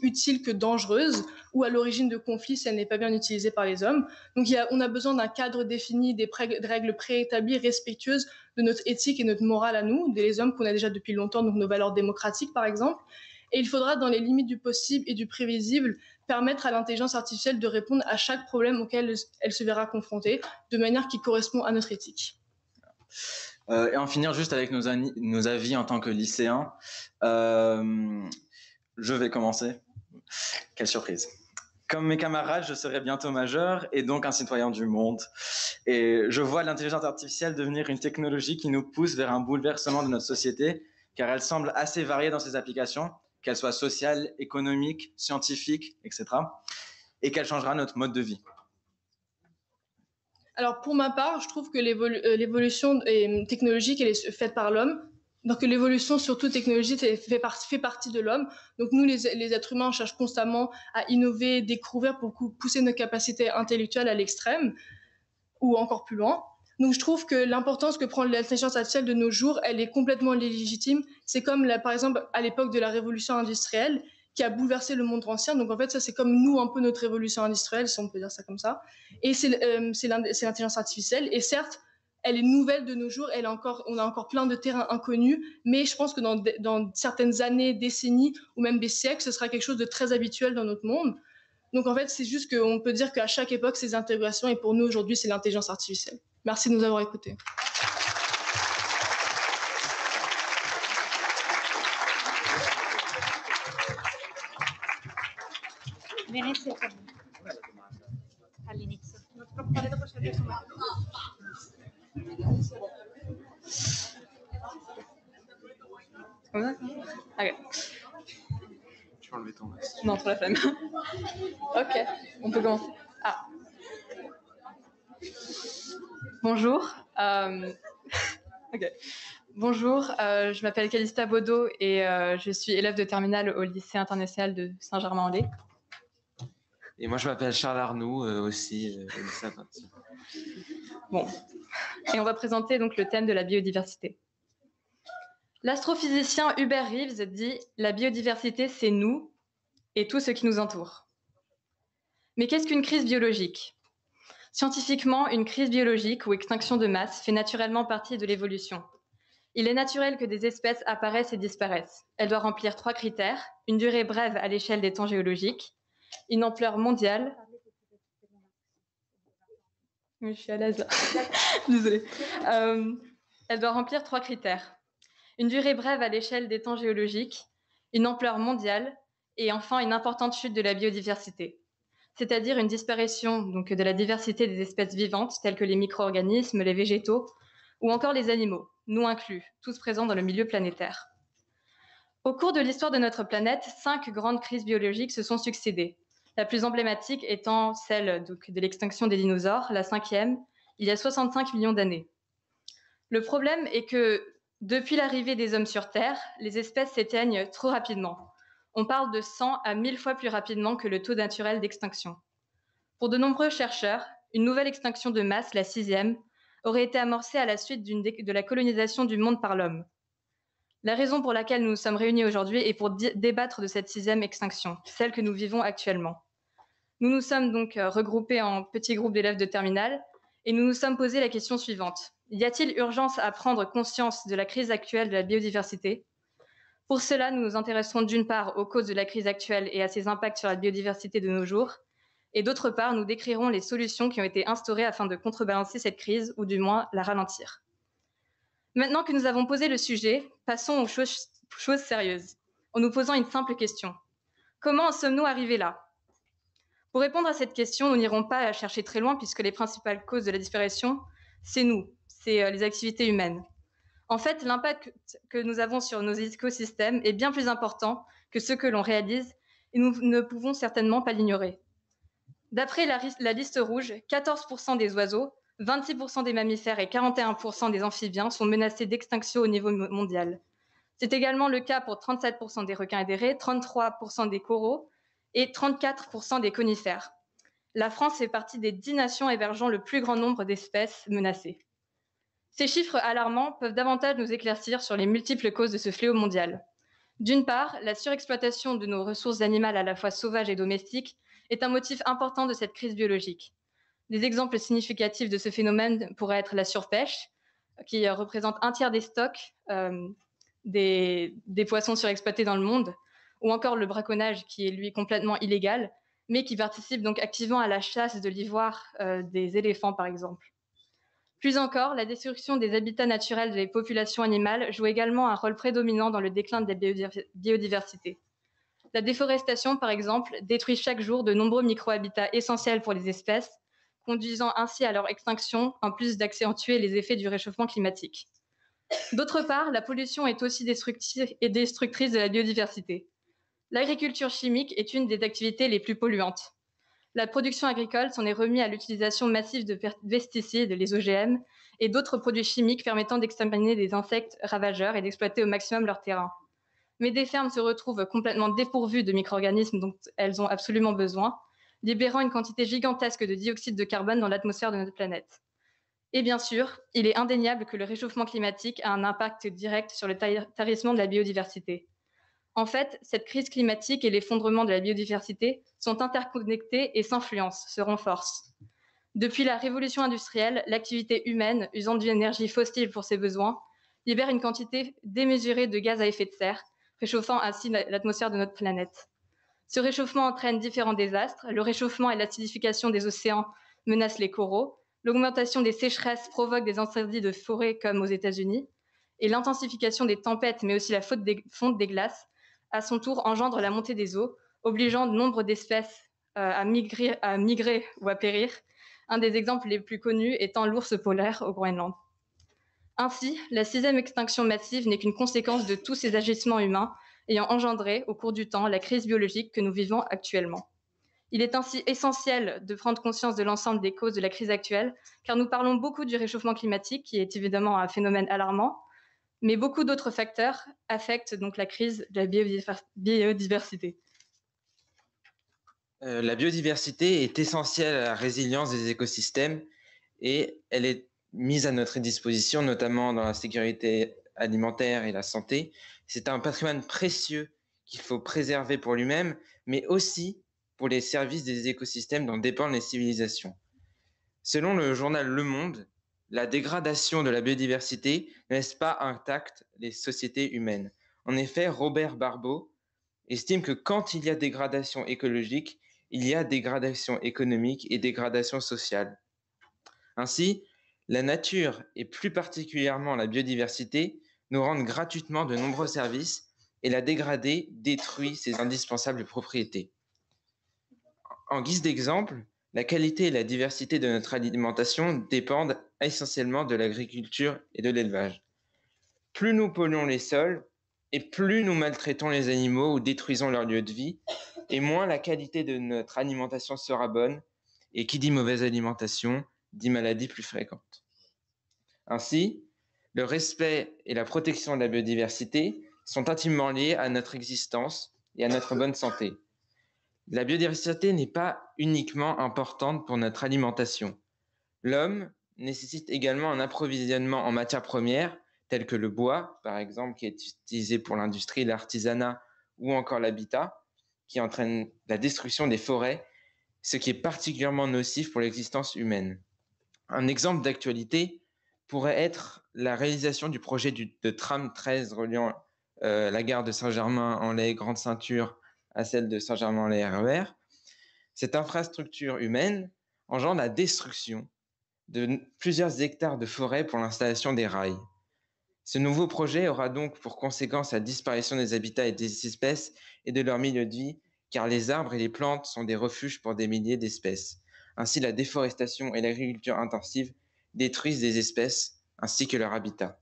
utile que dangereuse ou à l'origine de conflits si elle n'est pas bien utilisée par les hommes. Donc, on a besoin d'un cadre défini, des règles préétablies, respectueuses de notre éthique et notre morale à nous, les hommes qu'on a déjà depuis longtemps, donc nos valeurs démocratiques, par exemple. Et il faudra, dans les limites du possible et du prévisible, permettre à l'intelligence artificielle de répondre à chaque problème auquel elle se verra confrontée, de manière qui correspond à notre éthique. Et en finir juste avec nos avis en tant que lycéens. Je vais commencer. Quelle surprise. Comme mes camarades, je serai bientôt majeur et donc un citoyen du monde. Et je vois l'intelligence artificielle devenir une technologie qui nous pousse vers un bouleversement de notre société, car elle semble assez variée dans ses applications, qu'elle soit sociale, économique, scientifique, etc. Et qu'elle changera notre mode de vie. Alors, pour ma part, je trouve que l'évolution technologique, elle est faite par l'homme. Donc, l'évolution, surtout technologique, fait partie de l'homme. Donc, nous, les êtres humains, on cherche constamment à innover, découvrir pour pousser nos capacités intellectuelles à l'extrême ou encore plus loin. Donc, je trouve que l'importance que prend l'intelligence artificielle de nos jours, elle est complètement légitime. C'est comme, par exemple, à l'époque de la révolution industrielle, qui a bouleversé le monde ancien. Donc, en fait, ça, c'est comme nous, un peu notre révolution industrielle, si on peut dire ça comme ça. Et c'est l'intelligence artificielle. Et certes, elle est nouvelle de nos jours. On a encore plein de terrains inconnus. Mais je pense que dans certaines années, décennies ou même des siècles, ce sera quelque chose de très habituel dans notre monde. Donc, en fait, c'est juste qu'on peut dire qu'à chaque époque, ces intégrations. Et pour nous, aujourd'hui, c'est l'intelligence artificielle. Merci de nous avoir écoutés. Venezia all'inizio. Ok. Tu vas enlever ton masque. Non, trop la flemme. Ok, on peut commencer. Ah. Bonjour. Ok. Bonjour, je m'appelle Calista Baudot et je suis élève de terminale au lycée international de Saint-Germain-en-Laye. Et moi, je m'appelle Charles Arnoux, aussi au lycée international. Bon, et on va présenter donc le thème de la biodiversité. L'astrophysicien Hubert Reeves dit « La biodiversité, c'est nous et tout ce qui nous entoure ». Mais qu'est-ce qu'une crise biologique ? Scientifiquement, une crise biologique ou extinction de masse fait naturellement partie de l'évolution. Il est naturel que des espèces apparaissent et disparaissent. Elle doit remplir 3 critères: une durée brève à l'échelle des temps géologiques, une ampleur mondiale. Je suis à l'aise là. Désolée. Elle doit remplir 3 critères: une durée brève à l'échelle des temps géologiques, une ampleur mondiale et enfin une importante chute de la biodiversité, c'est-à-dire une disparition donc, de la diversité des espèces vivantes telles que les micro-organismes, les végétaux ou encore les animaux, nous inclus, tous présents dans le milieu planétaire. Au cours de l'histoire de notre planète, 5 grandes crises biologiques se sont succédées. La plus emblématique étant celle donc, de l'extinction des dinosaures, la 5e, il y a 65 millions d'années. Le problème est que depuis l'arrivée des hommes sur Terre, les espèces s'éteignent trop rapidement. On parle de 100 à 1000 fois plus rapidement que le taux naturel d'extinction. Pour de nombreux chercheurs, une nouvelle extinction de masse, la 6e, aurait été amorcée à la suite de la colonisation du monde par l'homme. La raison pour laquelle nous nous sommes réunis aujourd'hui est pour débattre de cette 6e extinction, celle que nous vivons actuellement. Nous nous sommes donc regroupés en petits groupes d'élèves de terminale et nous nous sommes posé la question suivante. Y a-t-il urgence à prendre conscience de la crise actuelle de la biodiversité? Pour cela, nous nous intéresserons d'une part aux causes de la crise actuelle et à ses impacts sur la biodiversité de nos jours, et d'autre part, nous décrirons les solutions qui ont été instaurées afin de contrebalancer cette crise, ou du moins la ralentir. Maintenant que nous avons posé le sujet, passons aux choses sérieuses, en nous posant une simple question. Comment en sommes-nous arrivés là? Pour répondre à cette question, nous n'irons pas chercher très loin puisque les principales causes de la disparition, c'est nous, c'est les activités humaines. En fait, l'impact que nous avons sur nos écosystèmes est bien plus important que ce que l'on réalise et nous ne pouvons certainement pas l'ignorer. D'après la liste rouge, 14% des oiseaux, 26% des mammifères et 41% des amphibiens sont menacés d'extinction au niveau mondial. C'est également le cas pour 37% des requins et des raies, 33% des coraux et 34% des conifères. La France fait partie des 10 nations hébergeant le plus grand nombre d'espèces menacées. Ces chiffres alarmants peuvent davantage nous éclaircir sur les multiples causes de ce fléau mondial. D'une part, la surexploitation de nos ressources animales à la fois sauvages et domestiques est un motif important de cette crise biologique. Des exemples significatifs de ce phénomène pourraient être la surpêche, qui représente un tiers des stocks des poissons surexploités dans le monde, ou encore le braconnage, qui est lui complètement illégal, mais qui participe donc activement à la chasse de l'ivoire des éléphants, par exemple. Plus encore, la destruction des habitats naturels des populations animales joue également un rôle prédominant dans le déclin de la biodiversité. La déforestation, par exemple, détruit chaque jour de nombreux micro-habitats essentiels pour les espèces, conduisant ainsi à leur extinction, en plus d'accentuer les effets du réchauffement climatique. D'autre part, la pollution est aussi destructrice de la biodiversité. L'agriculture chimique est une des activités les plus polluantes. La production agricole s'en est remise à l'utilisation massive de pesticides, les OGM, et d'autres produits chimiques permettant d'exterminer des insectes ravageurs et d'exploiter au maximum leur terrain. Mais des fermes se retrouvent complètement dépourvues de micro-organismes dont elles ont absolument besoin, libérant une quantité gigantesque de dioxyde de carbone dans l'atmosphère de notre planète. Et bien sûr, il est indéniable que le réchauffement climatique a un impact direct sur le tarissement de la biodiversité. En fait, cette crise climatique et l'effondrement de la biodiversité sont interconnectés et s'influencent, se renforcent. Depuis la révolution industrielle, l'activité humaine, usant d'une énergie fossile pour ses besoins, libère une quantité démesurée de gaz à effet de serre, réchauffant ainsi l'atmosphère de notre planète. Ce réchauffement entraîne différents désastres. Le réchauffement et l'acidification des océans menacent les coraux. L'augmentation des sécheresses provoque des incendies de forêt comme aux États-Unis. Et l'intensification des tempêtes, mais aussi la fonte des glaces, à son tour engendre la montée des eaux, obligeant de nombre d'espèces à migrer ou à périr, un des exemples les plus connus étant l'ours polaire au Groenland. Ainsi, la 6e extinction massive n'est qu'une conséquence de tous ces agissements humains ayant engendré, au cours du temps, la crise biologique que nous vivons actuellement. Il est ainsi essentiel de prendre conscience de l'ensemble des causes de la crise actuelle, car nous parlons beaucoup du réchauffement climatique, qui est évidemment un phénomène alarmant, mais beaucoup d'autres facteurs affectent donc la crise de la biodiversité. La biodiversité est essentielle à la résilience des écosystèmes et elle est mise à notre disposition, notamment dans la sécurité alimentaire et la santé. C'est un patrimoine précieux qu'il faut préserver pour lui-même, mais aussi pour les services des écosystèmes dont dépendent les civilisations. Selon le journal Le Monde, la dégradation de la biodiversité ne laisse pas intactes les sociétés humaines. En effet, Robert Barbeau estime que quand il y a dégradation écologique, il y a dégradation économique et dégradation sociale. Ainsi, la nature, et plus particulièrement la biodiversité, nous rendent gratuitement de nombreux services et la dégrader détruit ses indispensables propriétés. En guise d'exemple, la qualité et la diversité de notre alimentation dépendent essentiellement de l'agriculture et de l'élevage. Plus nous polluons les sols, et plus nous maltraitons les animaux ou détruisons leur lieu de vie, et moins la qualité de notre alimentation sera bonne, et qui dit mauvaise alimentation, dit maladies plus fréquentes. Ainsi, le respect et la protection de la biodiversité sont intimement liés à notre existence et à notre bonne santé. La biodiversité n'est pas uniquement importante pour notre alimentation. L'homme nécessite également un approvisionnement en matières premières, telles que le bois, par exemple, qui est utilisé pour l'industrie, l'artisanat ou encore l'habitat, qui entraîne la destruction des forêts, ce qui est particulièrement nocif pour l'existence humaine. Un exemple d'actualité pourrait être la réalisation du projet de tram 13 reliant la gare de Saint-Germain-en-Laye, Grande Ceinture, à celle de Saint-Germain-en-Laye RER. Cette infrastructure humaine engendre la destruction de plusieurs hectares de forêt pour l'installation des rails. Ce nouveau projet aura donc pour conséquence la disparition des habitats et des espèces et de leur milieu de vie, car les arbres et les plantes sont des refuges pour des milliers d'espèces. Ainsi, la déforestation et l'agriculture intensive détruisent des espèces ainsi que leur habitat.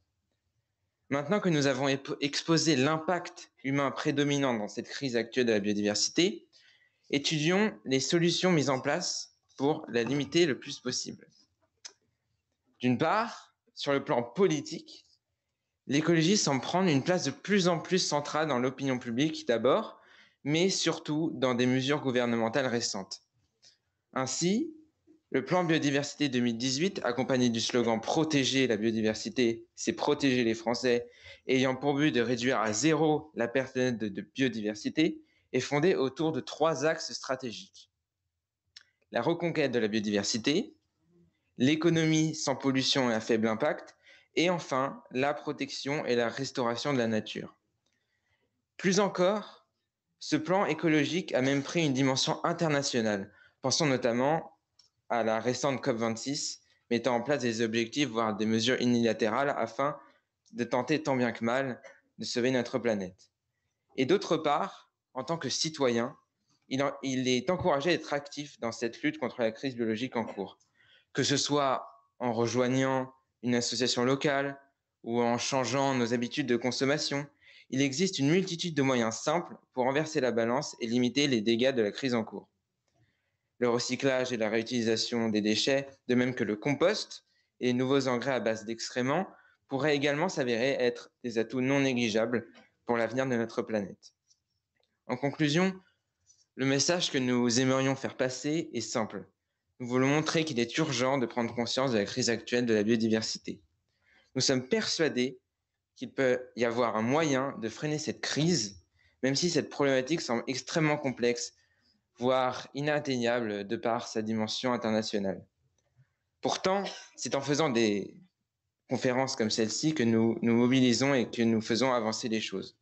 Maintenant que nous avons exposé l'impact humain prédominant dans cette crise actuelle de la biodiversité, étudions les solutions mises en place pour la limiter le plus possible. D'une part, sur le plan politique, l'écologie semble prendre une place de plus en plus centrale dans l'opinion publique d'abord, mais surtout dans des mesures gouvernementales récentes. Ainsi, le plan biodiversité 2018, accompagné du slogan « Protéger la biodiversité, c'est protéger les Français », ayant pour but de réduire à zéro la perte nette de biodiversité, est fondé autour de 3 axes stratégiques. La reconquête de la biodiversité, l'économie sans pollution et à faible impact, et enfin, la protection et la restauration de la nature. Plus encore, ce plan écologique a même pris une dimension internationale. Pensons notamment à la récente COP26, mettant en place des objectifs, voire des mesures unilatérales, afin de tenter tant bien que mal de sauver notre planète. Et d'autre part, en tant que citoyen, il est encouragé d'être actif dans cette lutte contre la crise biologique en cours, que ce soit en rejoignant une association locale ou en changeant nos habitudes de consommation. Il existe une multitude de moyens simples pour renverser la balance et limiter les dégâts de la crise en cours. Le recyclage et la réutilisation des déchets, de même que le compost et les nouveaux engrais à base d'excréments, pourraient également s'avérer être des atouts non négligeables pour l'avenir de notre planète. En conclusion, le message que nous aimerions faire passer est simple. Nous voulons montrer qu'il est urgent de prendre conscience de la crise actuelle de la biodiversité. Nous sommes persuadés qu'il peut y avoir un moyen de freiner cette crise, même si cette problématique semble extrêmement complexe, voire inatteignable de par sa dimension internationale. Pourtant, c'est en faisant des conférences comme celle-ci que nous nous mobilisons et que nous faisons avancer les choses.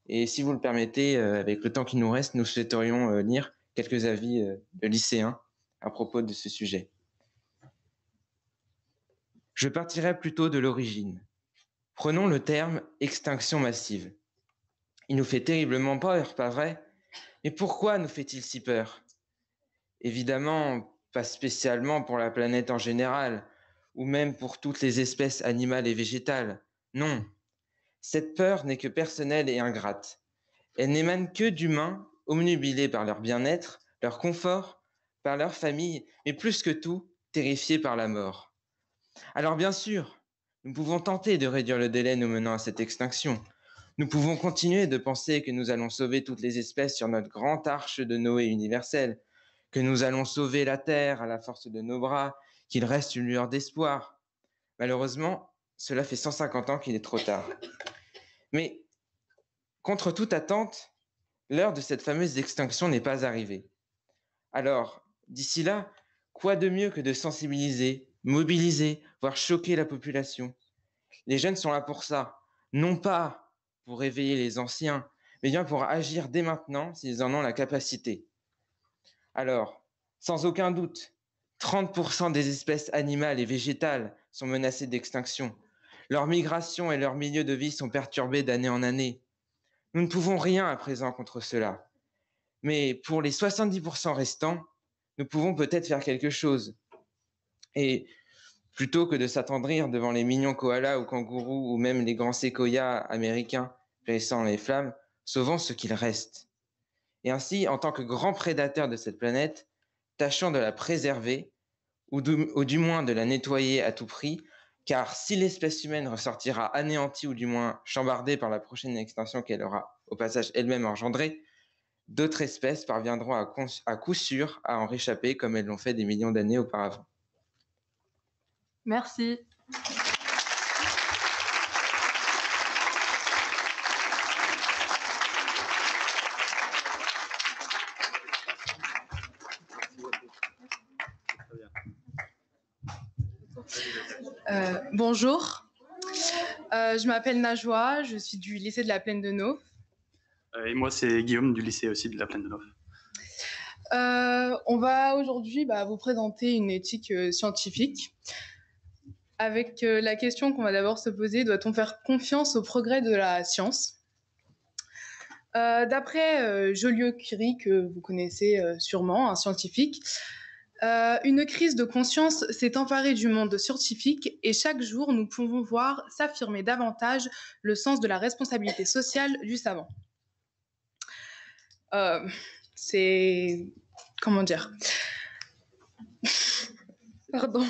Et si vous le permettez, avec le temps qui nous reste, nous souhaiterions lire quelques avis de lycéens à propos de ce sujet. Je partirai plutôt de l'origine. Prenons le terme « extinction massive ». Il nous fait terriblement peur, pas vrai? Mais pourquoi nous fait-il si peur? Évidemment, pas spécialement pour la planète en général, ou même pour toutes les espèces animales et végétales. Non, cette peur n'est que personnelle et ingrate. Elle n'émane que d'humains obnubilés par leur bien-être, leur confort, par leur famille, mais plus que tout, terrifiés par la mort. Alors bien sûr, nous pouvons tenter de réduire le délai nous menant à cette extinction. Nous pouvons continuer de penser que nous allons sauver toutes les espèces sur notre grande arche de Noé universelle, que nous allons sauver la Terre à la force de nos bras, qu'il reste une lueur d'espoir. Malheureusement, cela fait 150 ans qu'il est trop tard. Mais, contre toute attente, l'heure de cette fameuse extinction n'est pas arrivée. Alors, d'ici là, quoi de mieux que de sensibiliser, mobiliser, voire choquer la population. Les jeunes sont là pour ça, non pas pour réveiller les anciens, mais bien pour agir dès maintenant s'ils en ont la capacité. Alors, sans aucun doute, 30% des espèces animales et végétales sont menacées d'extinction. Leur migration et leur milieu de vie sont perturbés d'année en année. Nous ne pouvons rien à présent contre cela. Mais pour les 70% restants, nous pouvons peut-être faire quelque chose. Et plutôt que de s'attendrir devant les mignons koalas ou kangourous ou même les grands séquoias américains périssant les flammes, sauvons ce qu'il reste. Et ainsi, en tant que grands prédateurs de cette planète, tâchons de la préserver ou du moins de la nettoyer à tout prix, car si l'espèce humaine ressortira anéantie ou du moins chambardée par la prochaine extinction qu'elle aura au passage elle-même engendrée, d'autres espèces parviendront à coup sûr à en réchapper comme elles l'ont fait des millions d'années auparavant. Merci. Bonjour, je m'appelle Najwa, je suis du lycée de la Plaine de Nau. Et moi, c'est Guillaume du lycée aussi de la Plaine de Nau. On va aujourd'hui vous présenter une éthique scientifique avec la question qu'on va d'abord se poser, doit-on faire confiance au progrès de la science? D'après Joliot-Curie, que vous connaissez sûrement, un scientifique, une crise de conscience s'est emparée du monde scientifique et chaque jour, nous pouvons voir s'affirmer davantage le sens de la responsabilité sociale du savant. C'est... comment dire? Pardon.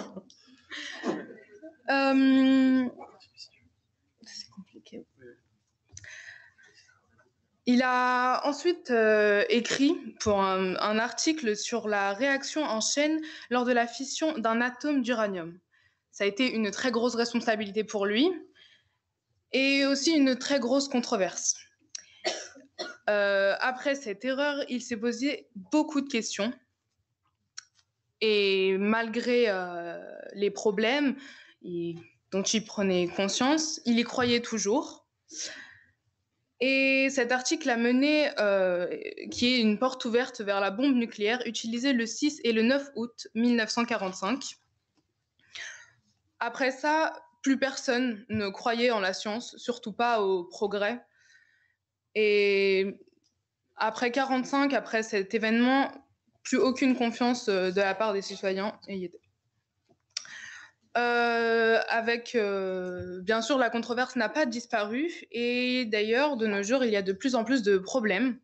C'est compliqué. Il a ensuite écrit pour un article sur la réaction en chaîne lors de la fission d'un atome d'uranium. Ça a été une très grosse responsabilité pour lui et aussi une très grosse controverse. Après cette erreur, il s'est posé beaucoup de questions et malgré les problèmes dont il prenait conscience, il y croyait toujours. Et cet article a mené, qui est une porte ouverte vers la bombe nucléaire, utilisée le 6 et le 9 août 1945. Après ça, plus personne ne croyait en la science, surtout pas au progrès. Et après 1945, après cet événement, plus aucune confiance de la part des citoyens. Bien sûr, la controverse n'a pas disparu et d'ailleurs, de nos jours, il y a de plus en plus de problèmes.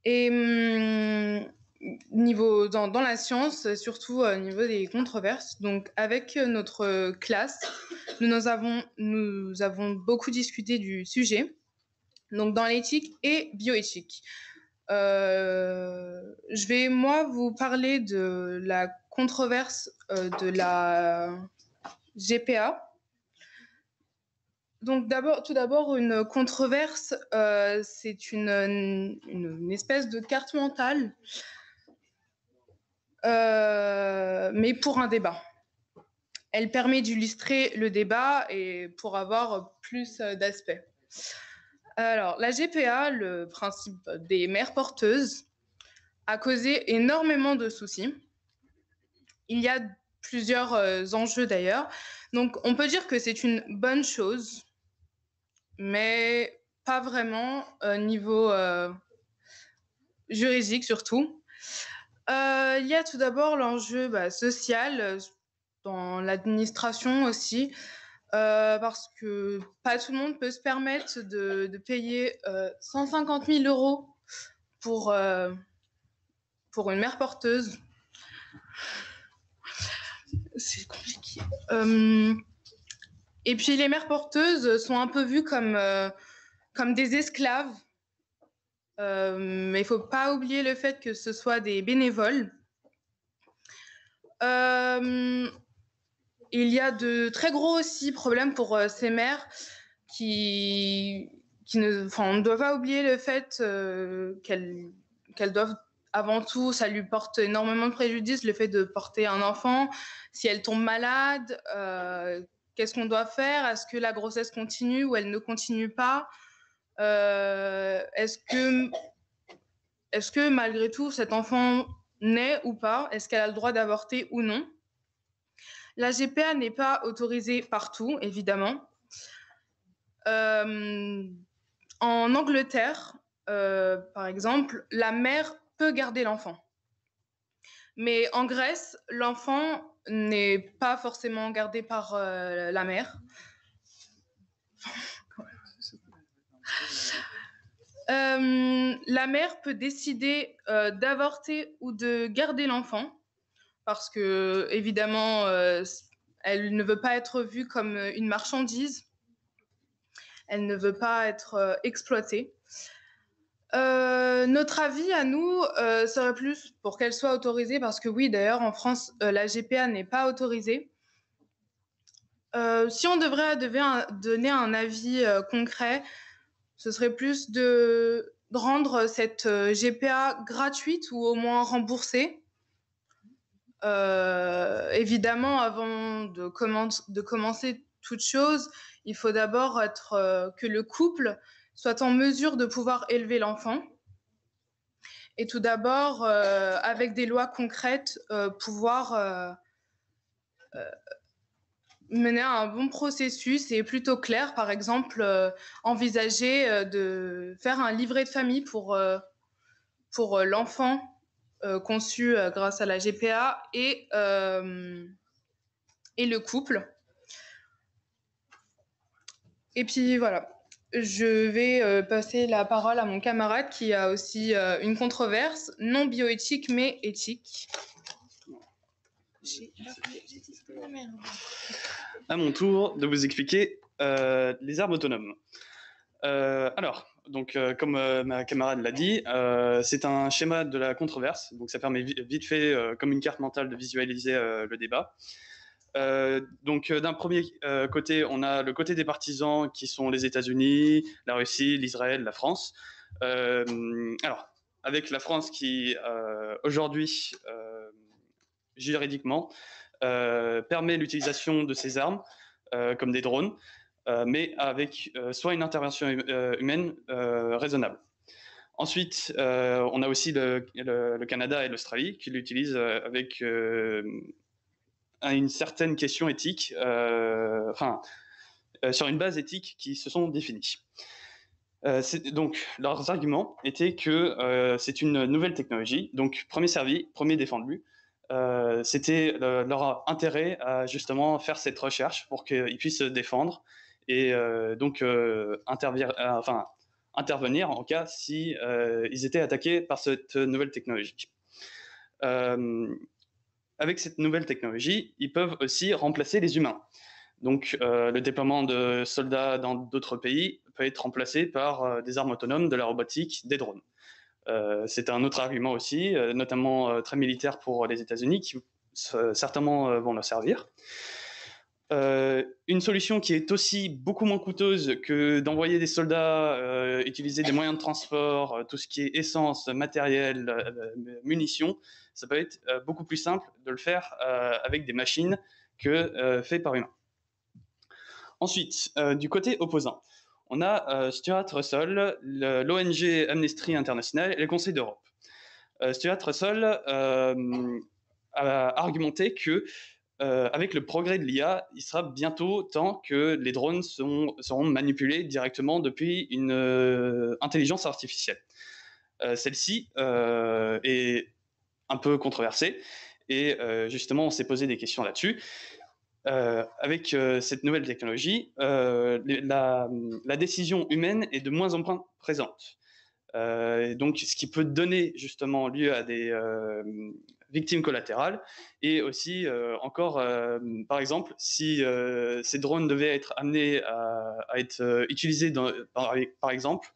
Et dans la science, surtout au niveau des controverses, donc avec notre classe, nous avons beaucoup discuté du sujet, donc dans l'éthique et bioéthique. Je vais, moi, vous parler de la controverse de la GPA. Donc tout d'abord, une controverse, c'est une espèce de carte mentale, mais pour un débat. Elle permet d'illustrer le débat et pour avoir plus d'aspects. Alors, la GPA, le principe des mères porteuses, a causé énormément de soucis. Il y a plusieurs enjeux d'ailleurs. Donc, on peut dire que c'est une bonne chose, mais pas vraiment au niveau juridique surtout. Il y a tout d'abord l'enjeu social, dans l'administration aussi, parce que pas tout le monde peut se permettre de payer 150 000 € pour une mère porteuse. C'est compliqué. Et puis les mères porteuses sont un peu vues comme des esclaves. Mais il ne faut pas oublier le fait que ce soit des bénévoles. Il y a de très gros aussi problèmes pour ces mères on ne doit pas oublier le fait qu'elles doivent avant tout, ça lui porte énormément de préjudice, le fait de porter un enfant. Si elle tombe malade, qu'est-ce qu'on doit faire? Est-ce que la grossesse continue ou elle ne continue pas? Est-ce que malgré tout, cet enfant naît ou pas? Est-ce qu'elle a le droit d'avorter ou non? La GPA n'est pas autorisée partout, évidemment. En Angleterre, par exemple, la mère peut garder l'enfant. Mais en Grèce, l'enfant n'est pas forcément gardé par la mère. La mère peut décider d'avorter ou de garder l'enfant parce que, évidemment, elle ne veut pas être vue comme une marchandise. Elle ne veut pas être exploitée. Notre avis à nous serait plus pour qu'elle soit autorisée parce que oui, d'ailleurs, en France, la GPA n'est pas autorisée. Si on devait donner un avis concret, ce serait plus de rendre cette GPA gratuite ou au moins remboursée. Évidemment, avant de commencer toute chose, il faut d'abord que le couple soit en mesure de pouvoir élever l'enfant. Et tout d'abord, avec des lois concrètes, pouvoir mener un bon processus et plutôt clair. Par exemple, envisager de faire un livret de famille pour l'enfant conçu grâce à la GPA et le couple. Et puis voilà, je vais passer la parole à mon camarade qui a aussi une controverse, non bioéthique mais éthique. À mon tour de vous expliquer les armes autonomes. Comme ma camarade l'a dit, c'est un schéma de la controverse, donc ça permet vite fait, comme une carte mentale, de visualiser le débat. D'un premier côté, on a le côté des partisans qui sont les États-Unis, la Russie, l'Israël, la France. Avec la France qui, aujourd'hui, juridiquement, permet l'utilisation de ces armes, comme des drones, mais avec soit une intervention humaine raisonnable. Ensuite, on a aussi le Canada et l'Australie qui l'utilisent avec une certaine question éthique, sur une base éthique qui se sont définies. Donc, leurs arguments étaient que c'est une nouvelle technologie, donc premier servi, premier défendu. C'était leur intérêt à justement faire cette recherche pour qu'ils puissent se défendre et intervenir en cas si ils étaient attaqués par cette nouvelle technologie. Avec cette nouvelle technologie, ils peuvent aussi remplacer les humains. Donc, le déploiement de soldats dans d'autres pays peut être remplacé par des armes autonomes, de la robotique, des drones. C'est un autre argument aussi, notamment très militaire pour les États-Unis, qui certainement vont leur servir. Une solution qui est aussi beaucoup moins coûteuse que d'envoyer des soldats, utiliser des moyens de transport, tout ce qui est essence, matériel, munitions, ça peut être beaucoup plus simple de le faire avec des machines que fait par humain. Ensuite, du côté opposant, on a Stuart Russell, l'ONG Amnesty International et le Conseil d'Europe. Stuart Russell a argumenté que avec le progrès de l'IA, il sera bientôt temps que les drones seront manipulés directement depuis une intelligence artificielle. Celle-ci est un peu controversée et justement on s'est posé des questions là-dessus. Avec cette nouvelle technologie, la décision humaine est de moins en moins présente. Donc, ce qui peut donner justement lieu à des victimes collatérales et aussi par exemple, si ces drones devaient être amenés à être utilisés par exemple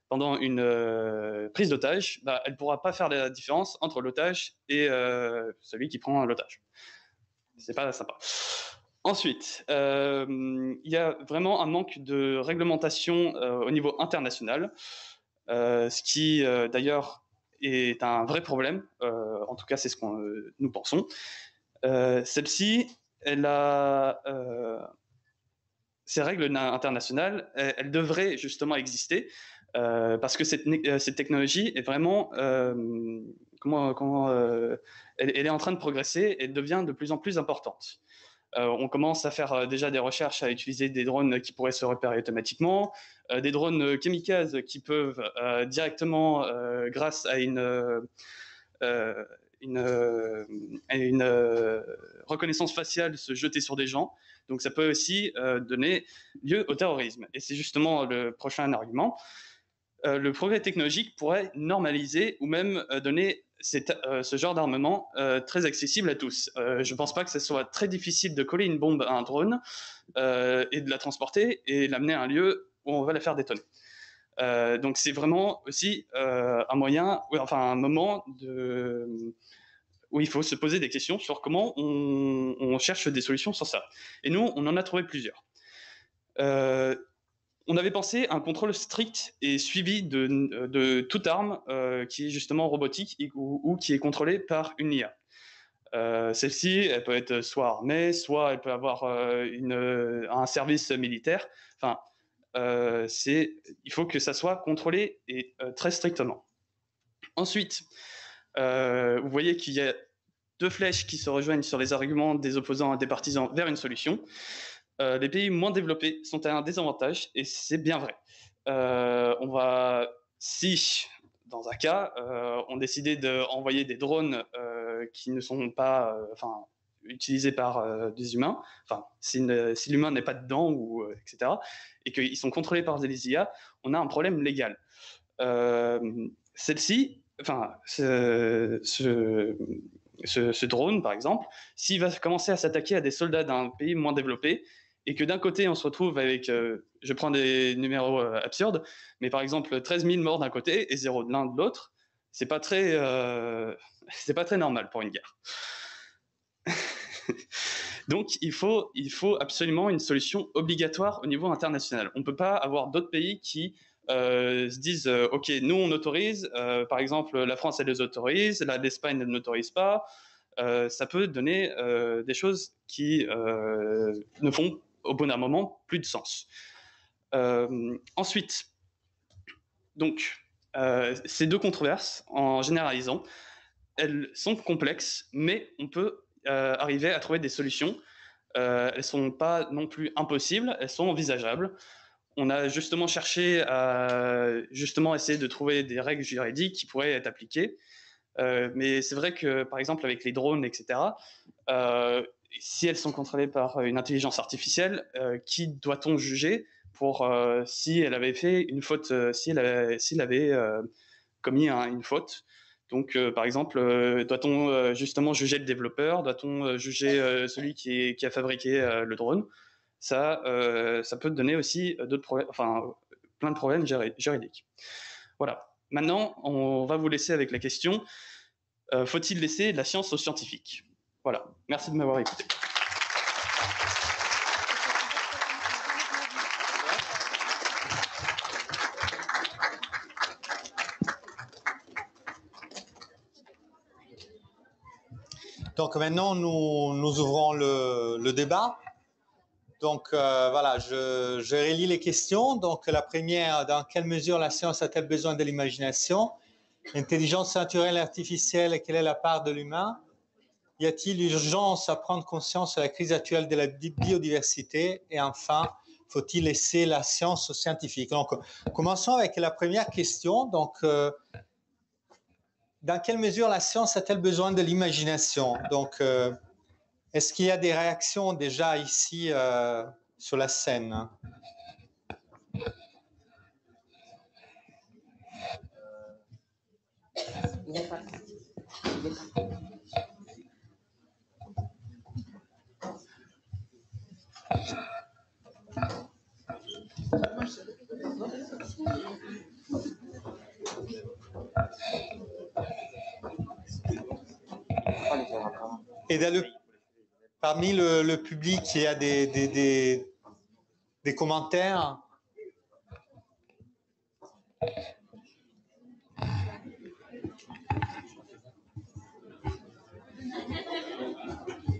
pendant une prise d'otage, elle ne pourra pas faire la différence entre l'otage et celui qui prend l'otage. C'est pas sympa. Ensuite, il y a vraiment un manque de réglementation au niveau international, ce qui d'ailleurs est un vrai problème. En tout cas, c'est ce que nous pensons. Celle-ci, elle a ces règles internationales, elles devraient justement exister parce que cette technologie est vraiment, elle est en train de progresser et devient de plus en plus importante. On commence à faire déjà des recherches à utiliser des drones qui pourraient se repérer automatiquement, des drones kamikazes qui peuvent directement, grâce à une reconnaissance faciale, se jeter sur des gens. Donc ça peut aussi donner lieu au terrorisme. Et c'est justement le prochain argument. Le progrès technologique pourrait normaliser ou même donner ce genre d'armement très accessible à tous. Je ne pense pas que ce soit très difficile de coller une bombe à un drone et de la transporter et l'amener à un lieu où on va la faire détonner. Donc c'est vraiment aussi un moyen, un moment où il faut se poser des questions sur comment on cherche des solutions sur ça. Et nous, on en a trouvé plusieurs. On avait pensé à un contrôle strict et suivi de toute arme qui est justement robotique ou qui est contrôlée par une IA. Celle-ci, elle peut être soit armée, soit elle peut avoir un service militaire. Enfin, il faut que ça soit contrôlé et très strictement. Ensuite, vous voyez qu'il y a deux flèches qui se rejoignent sur les arguments des opposants et des partisans vers une solution. Les pays moins développés sont à un désavantage, et c'est bien vrai. Si, dans un cas, on décidait d'envoyer des drones qui ne sont pas utilisés par des humains, si l'humain n'est pas dedans, etc., et qu'ils sont contrôlés par des IA, on a un problème légal. Celle-ci, ce drone, par exemple, s'il va commencer à s'attaquer à des soldats d'un pays moins développé, et que d'un côté, on se retrouve avec, je prends des numéros absurdes, mais par exemple 13 000 morts d'un côté et 0 de l'un de l'autre, c'est pas très normal pour une guerre. Donc, il faut absolument une solution obligatoire au niveau international. On ne peut pas avoir d'autres pays qui se disent ok, nous on autorise, par exemple la France elle les autorise, l'Espagne elle n'autorise pas. Ça peut donner des choses qui ne font au bout d'un moment plus de sens. Ensuite, donc ces deux controverses, en généralisant, elles sont complexes, mais on peut arriver à trouver des solutions. Elles ne sont pas non plus impossibles, elles sont envisageables. On a justement cherché à essayer de trouver des règles juridiques qui pourraient être appliquées. Mais c'est vrai que, par exemple, avec les drones, etc., si elles sont contrôlées par une intelligence artificielle, qui doit-on juger pour si elle avait fait une faute, s'il avait commis une faute? Donc, par exemple, doit-on justement juger le développeur? Doit-on juger celui qui a fabriqué le drone? Ça peut donner aussi d'autres problèmes, plein de problèmes juridiques. Voilà. Maintenant, on va vous laisser avec la question faut-il laisser la science aux scientifiques? Voilà. Merci de m'avoir écouté. Donc maintenant, nous ouvrons le débat. Donc voilà, je relis les questions. Donc la première, dans quelle mesure la science a-t-elle besoin de l'imagination? L'intelligence naturelle et artificielle, quelle est la part de l'humain? Y a-t-il urgence à prendre conscience de la crise actuelle de la biodiversité? Et enfin, faut-il laisser la science aux scientifiques? Donc commençons avec la première question. Donc dans quelle mesure la science a-t-elle besoin de l'imagination? Donc est-ce qu'il y a des réactions déjà ici sur la scène? Et parmi le public, il y a des commentaires?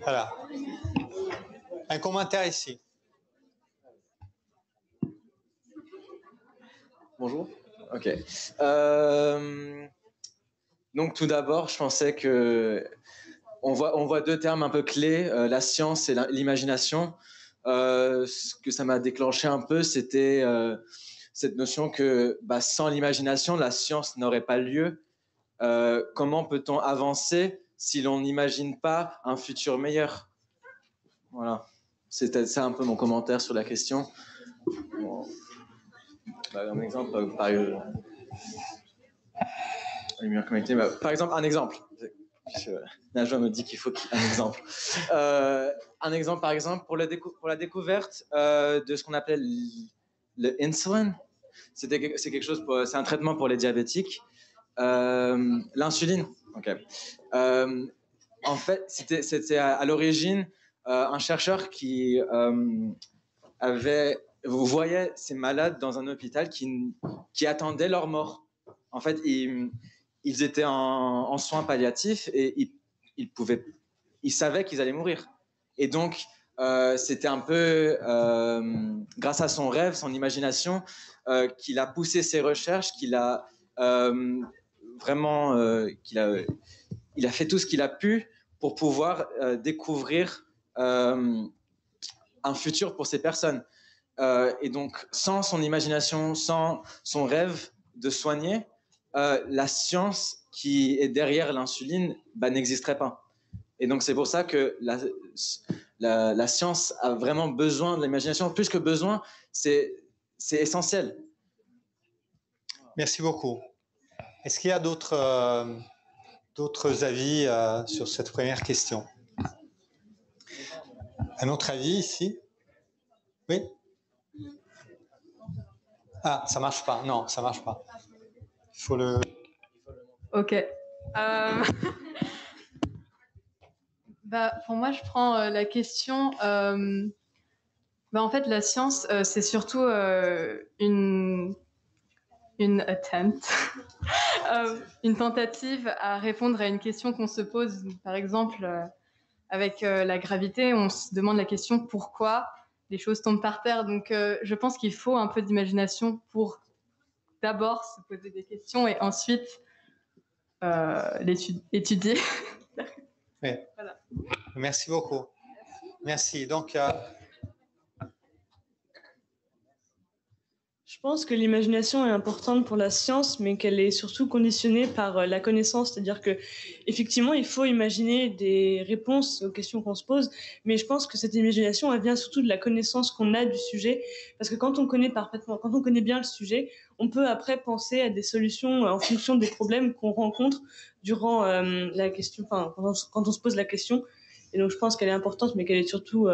Voilà. Un commentaire ici. Bonjour. Ok. Donc tout d'abord, je pensais que on voit deux termes un peu clés, la science et l'imagination. Ce que ça m'a déclenché un peu, c'était cette notion que sans l'imagination, la science n'aurait pas lieu. Comment peut-on avancer si l'on n'imagine pas un futur meilleur? Voilà. C'était ça un peu mon commentaire sur la question. Bon. Un exemple, par exemple, un exemple. Najwa me dit qu'il faut un exemple. Un exemple, par exemple, pour la découverte de ce qu'on appelle le insulin. C'est quelque chose, c'est un traitement pour les diabétiques. L'insuline. Okay. En fait, c'était à l'origine un chercheur qui voyait ces malades dans un hôpital qui attendaient leur mort. En fait, ils étaient en soins palliatifs et ils savaient qu'ils allaient mourir. Et donc, c'était un peu grâce à son rêve, son imagination, qu'il a poussé ses recherches, qu'il a vraiment, il a fait tout ce qu'il a pu pour pouvoir découvrir un futur pour ces personnes. Et donc, sans son imagination, sans son rêve de soigner, la science qui est derrière l'insuline n'existerait pas. Et donc, c'est pour ça que la science a vraiment besoin de l'imagination. Plus que besoin, c'est essentiel. Merci beaucoup. Est-ce qu'il y a d'autres avis sur cette première question? Un autre avis ici? Oui? Ah, ça marche pas. Non, ça marche pas. Il faut le... Ok. Pour moi, je prends la question. En fait, la science, c'est surtout une attempt, une tentative à répondre à une question qu'on se pose. Par exemple, avec la gravité, on se demande la question pourquoi les choses tombent par terre. Donc, je pense qu'il faut un peu d'imagination pour d'abord se poser des questions et ensuite l'étudier. Oui. Voilà. Merci beaucoup. Merci. Donc, je pense que l'imagination est importante pour la science, mais qu'elle est surtout conditionnée par la connaissance. C'est-à-dire que, effectivement, il faut imaginer des réponses aux questions qu'on se pose, mais je pense que cette imagination, elle vient surtout de la connaissance qu'on a du sujet, parce que quand on connaît bien le sujet, on peut après penser à des solutions en fonction des problèmes qu'on rencontre durant la question, quand on se pose la question. Et donc, je pense qu'elle est importante, mais qu'elle est surtout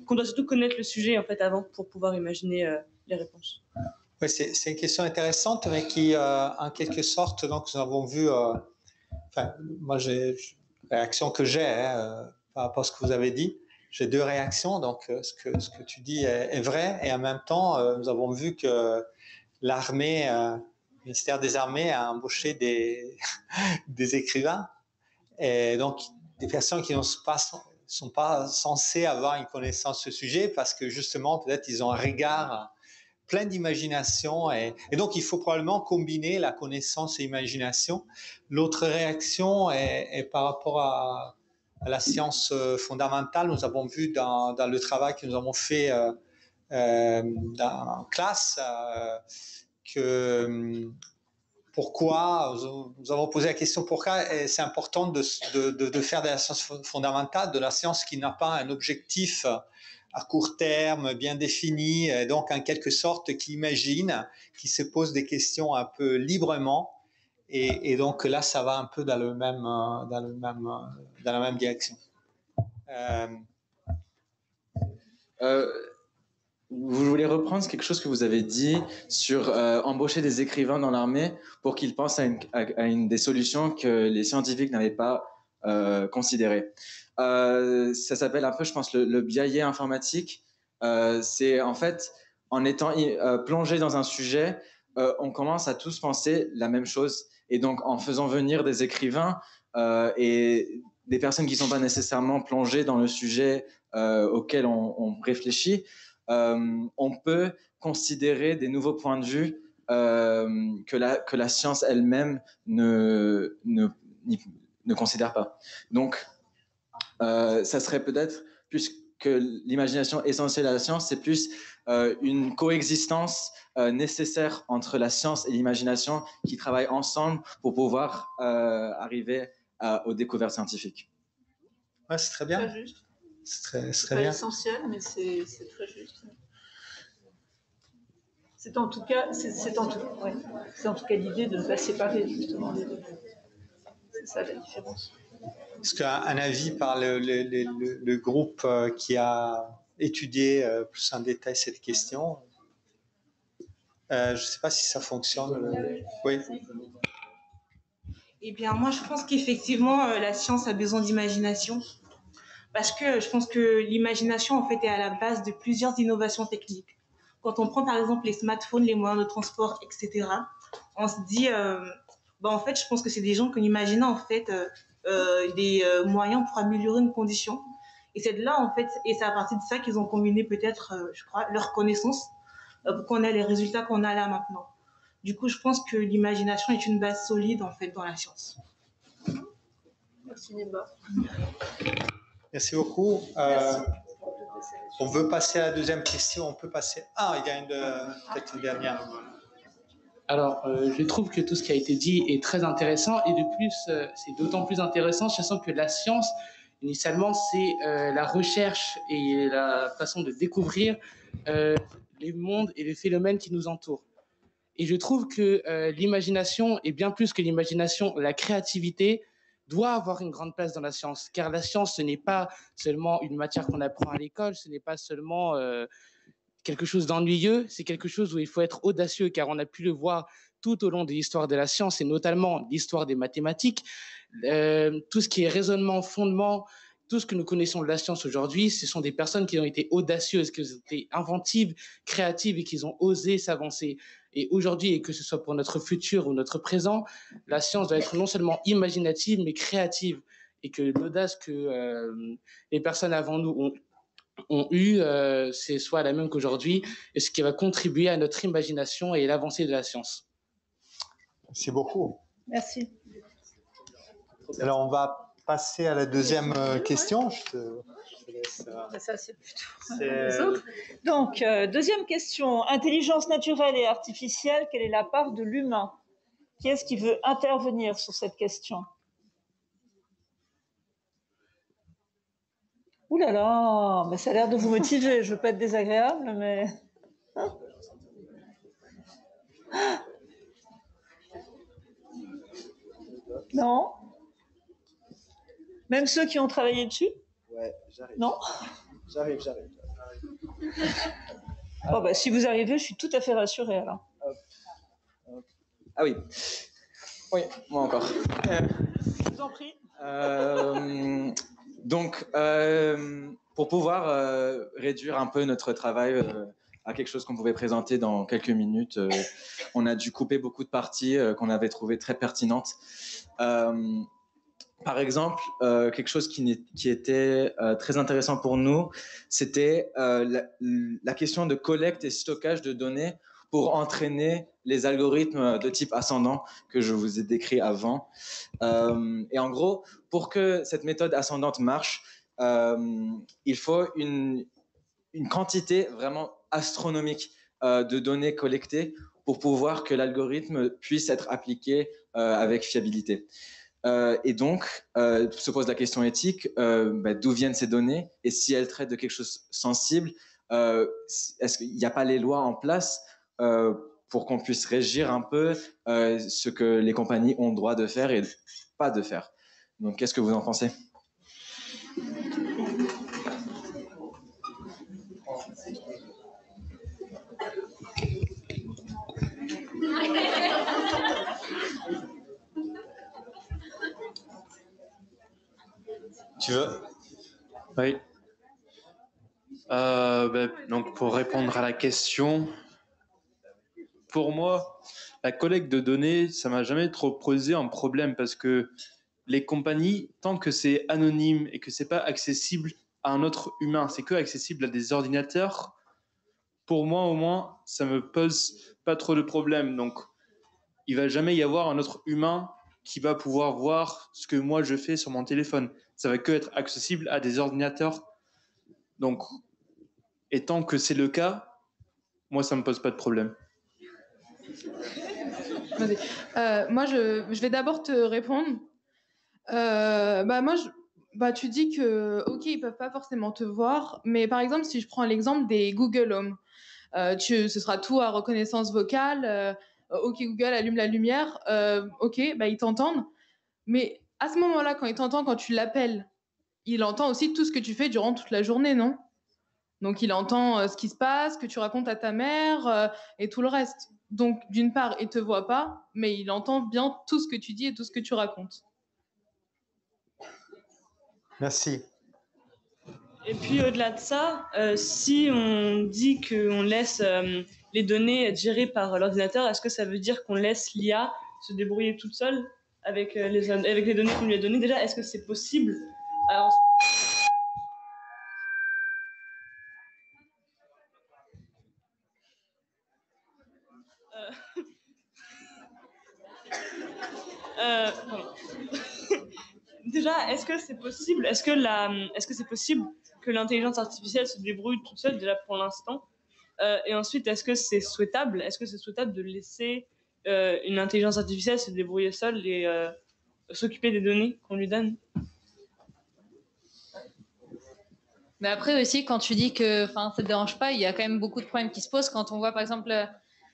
qu'on doit surtout connaître le sujet en fait avant pour pouvoir imaginer les réponses. Oui, c'est une question intéressante, mais qui, en quelque sorte, donc nous avons vu. Moi, la réaction que j'ai par rapport à ce que vous avez dit, j'ai deux réactions. Donc, ce que tu dis est vrai, et en même temps, nous avons vu que l'armée, le ministère des Armées, a embauché des écrivains, et donc des personnes qui sont pas censées avoir une connaissance de ce sujet parce que justement, peut-être, ils ont un regard plein d'imagination et donc il faut probablement combiner la connaissance et l'imagination. L'autre réaction est par rapport à la science fondamentale. Nous avons vu dans le travail que nous avons fait en classe que pourquoi, nous avons posé la question pourquoi c'est important de faire de la science fondamentale, de la science qui n'a pas un objectif à court terme bien défini, donc en quelque sorte qui imagine, qui se pose des questions un peu librement, et donc là ça va un peu dans la même direction. Vous voulez reprendre quelque chose que vous avez dit sur embaucher des écrivains dans l'armée pour qu'ils pensent à une des solutions que les scientifiques n'avaient pas considérées. Ça s'appelle un peu, je pense, le biais informatique. C'est en fait, en étant plongé dans un sujet, on commence à tous penser la même chose. Et donc, en faisant venir des écrivains et des personnes qui ne sont pas nécessairement plongées dans le sujet auquel on réfléchit, on peut considérer des nouveaux points de vue que la science elle-même ne considère pas. Donc, ça serait peut-être plus que l'imagination essentielle à la science, c'est plus une coexistence nécessaire entre la science et l'imagination qui travaillent ensemble pour pouvoir arriver aux découvertes scientifiques. Ouais, c'est très bien. Très juste. C'est pas essentiel, mais c'est très juste. C'est en tout cas, l'idée de ne pas séparer justement les deux. C'est ça la différence. Est-ce qu'un avis par le groupe qui a étudié plus en détail cette question? Je ne sais pas si ça fonctionne. Oui. Eh bien, moi, je pense qu'effectivement, la science a besoin d'imagination. Parce que je pense que l'imagination, en fait, est à la base de plusieurs innovations techniques. Quand on prend, par exemple, les smartphones, les moyens de transport, etc., on se dit, en fait, je pense que c'est des gens qui ont imaginé, en fait, des moyens pour améliorer une condition. Et c'est de là, en fait, et c'est à partir de ça qu'ils ont combiné peut-être, je crois, leurs connaissances pour qu'on ait les résultats qu'on a là maintenant. Du coup, je pense que l'imagination est une base solide, en fait, dans la science. Merci, Néba. Merci beaucoup. On veut passer à la deuxième question. On peut passer. Ah, il y a peut-être une dernière. Alors, je trouve que tout ce qui a été dit est très intéressant et de plus, c'est d'autant plus intéressant, sachant que la science, initialement, c'est la recherche et la façon de découvrir les mondes et les phénomènes qui nous entourent. Et je trouve que l'imagination, et bien plus que l'imagination, la créativité, doit avoir une grande place dans la science, car la science, ce n'est pas seulement une matière qu'on apprend à l'école, ce n'est pas seulement quelque chose d'ennuyeux, c'est quelque chose où il faut être audacieux, car on a pu le voir tout au long de l'histoire de la science, et notamment l'histoire des mathématiques. Tout ce qui est raisonnement, fondement, tout ce que nous connaissons de la science aujourd'hui, ce sont des personnes qui ont été audacieuses, qui ont été inventives, créatives et qui ont osé s'avancer. Et aujourd'hui, et que ce soit pour notre futur ou notre présent, la science doit être non seulement imaginative, mais créative. Et que l'audace que les personnes avant nous ont eue, c'est soit la même qu'aujourd'hui, et ce qui va contribuer à notre imagination et l'avancée de la science. Merci beaucoup. Merci. Alors, on va passer à la deuxième question. Je te laisse. Ça, c'est plutôt les autres. Donc, deuxième question. Intelligence naturelle et artificielle, quelle est la part de l'humain? Qui est-ce qui veut intervenir sur cette question? Ouh là là, mais ça a l'air de vous motiver. Je ne veux pas être désagréable, mais... Non? Même ceux qui ont travaillé dessus? Ouais, j'arrive. Non? J'arrive. Oh bah, si vous arrivez, je suis tout à fait rassurée alors. Ah oui. Oui, moi encore. Je vous en prie. Donc, pour pouvoir réduire un peu notre travail à quelque chose qu'on pouvait présenter dans quelques minutes, on a dû couper beaucoup de parties qu'on avait trouvées très pertinentes. Par exemple, quelque chose qui était très intéressant pour nous, c'était la question de collecte et stockage de données pour entraîner les algorithmes de type ascendant que je vous ai décrit avant. Et en gros, pour que cette méthode ascendante marche, il faut une quantité vraiment astronomique de données collectées pour pouvoir que l'algorithme puisse être appliqué avec fiabilité. Et donc, se pose la question éthique, d'où viennent ces données? Et si elles traitent de quelque chose de sensible, est-ce qu'il n'y a pas les lois en place pour qu'on puisse régir un peu ce que les compagnies ont le droit de faire et pas de faire? Donc, qu'est-ce que vous en pensez? Tu veux? Oui. Donc pour répondre à la question, pour moi, la collecte de données, ça m'a jamais trop posé un problème parce que les compagnies, tant que c'est anonyme et que c'est pas accessible à un autre humain, c'est que accessible à des ordinateurs, pour moi au moins, ça me pose pas trop de problèmes. Donc, il va jamais y avoir un autre humain qui va pouvoir voir ce que moi je fais sur mon téléphone. Ça va que être accessible à des ordinateurs. Donc, et tant que c'est le cas, moi ça me pose pas de problème. Moi, je vais d'abord te répondre. Tu dis que, ok, ils peuvent pas forcément te voir, mais par exemple, si je prends l'exemple des Google Home, ce sera tout à reconnaissance vocale. Ok, Google, allume la lumière. Ok, ils t'entendent. Mais à ce moment-là, quand il t'entend, quand tu l'appelles, il entend aussi tout ce que tu fais durant toute la journée, non? Donc, il entend ce qui se passe, que tu racontes à ta mère et tout le reste. Donc, d'une part, il te voit pas, mais il entend bien tout ce que tu dis et tout ce que tu racontes. Merci. Et puis au-delà de ça, si on dit qu'on laisse les données être gérées par l'ordinateur, est-ce que ça veut dire qu'on laisse l'IA se débrouiller toute seule avec les données qu'on lui a données? Déjà, est-ce que c'est possible? Alors, déjà, est-ce que c'est possible? Est-ce que c'est possible que l'intelligence artificielle se débrouille toute seule, déjà pour l'instant? Et ensuite, est-ce que c'est souhaitable? Est-ce que c'est souhaitable de laisser une intelligence artificielle se débrouiller seule et s'occuper des données qu'on lui donne? Mais après aussi, quand tu dis que ça ne te dérange pas, il y a quand même beaucoup de problèmes qui se posent quand on voit par exemple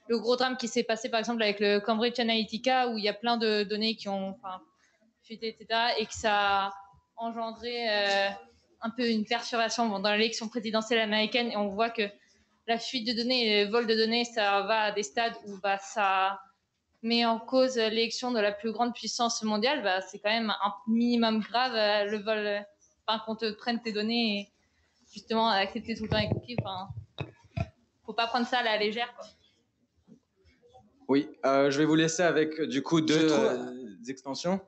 le gros drame qui s'est passé par exemple avec le Cambridge Analytica où il y a plein de données qui ont fuité, etc. et que ça a engendré un peu une perturbation dans l'élection présidentielle américaine et on voit que la fuite de données et le vol de données, ça va à des stades où ça met en cause l'élection de la plus grande puissance mondiale. C'est quand même un minimum grave le vol, qu'on te prenne tes données et justement accepter tout le temps les cookies. Faut pas prendre ça à la légère, quoi. Oui, je vais vous laisser avec du coup deux extensions.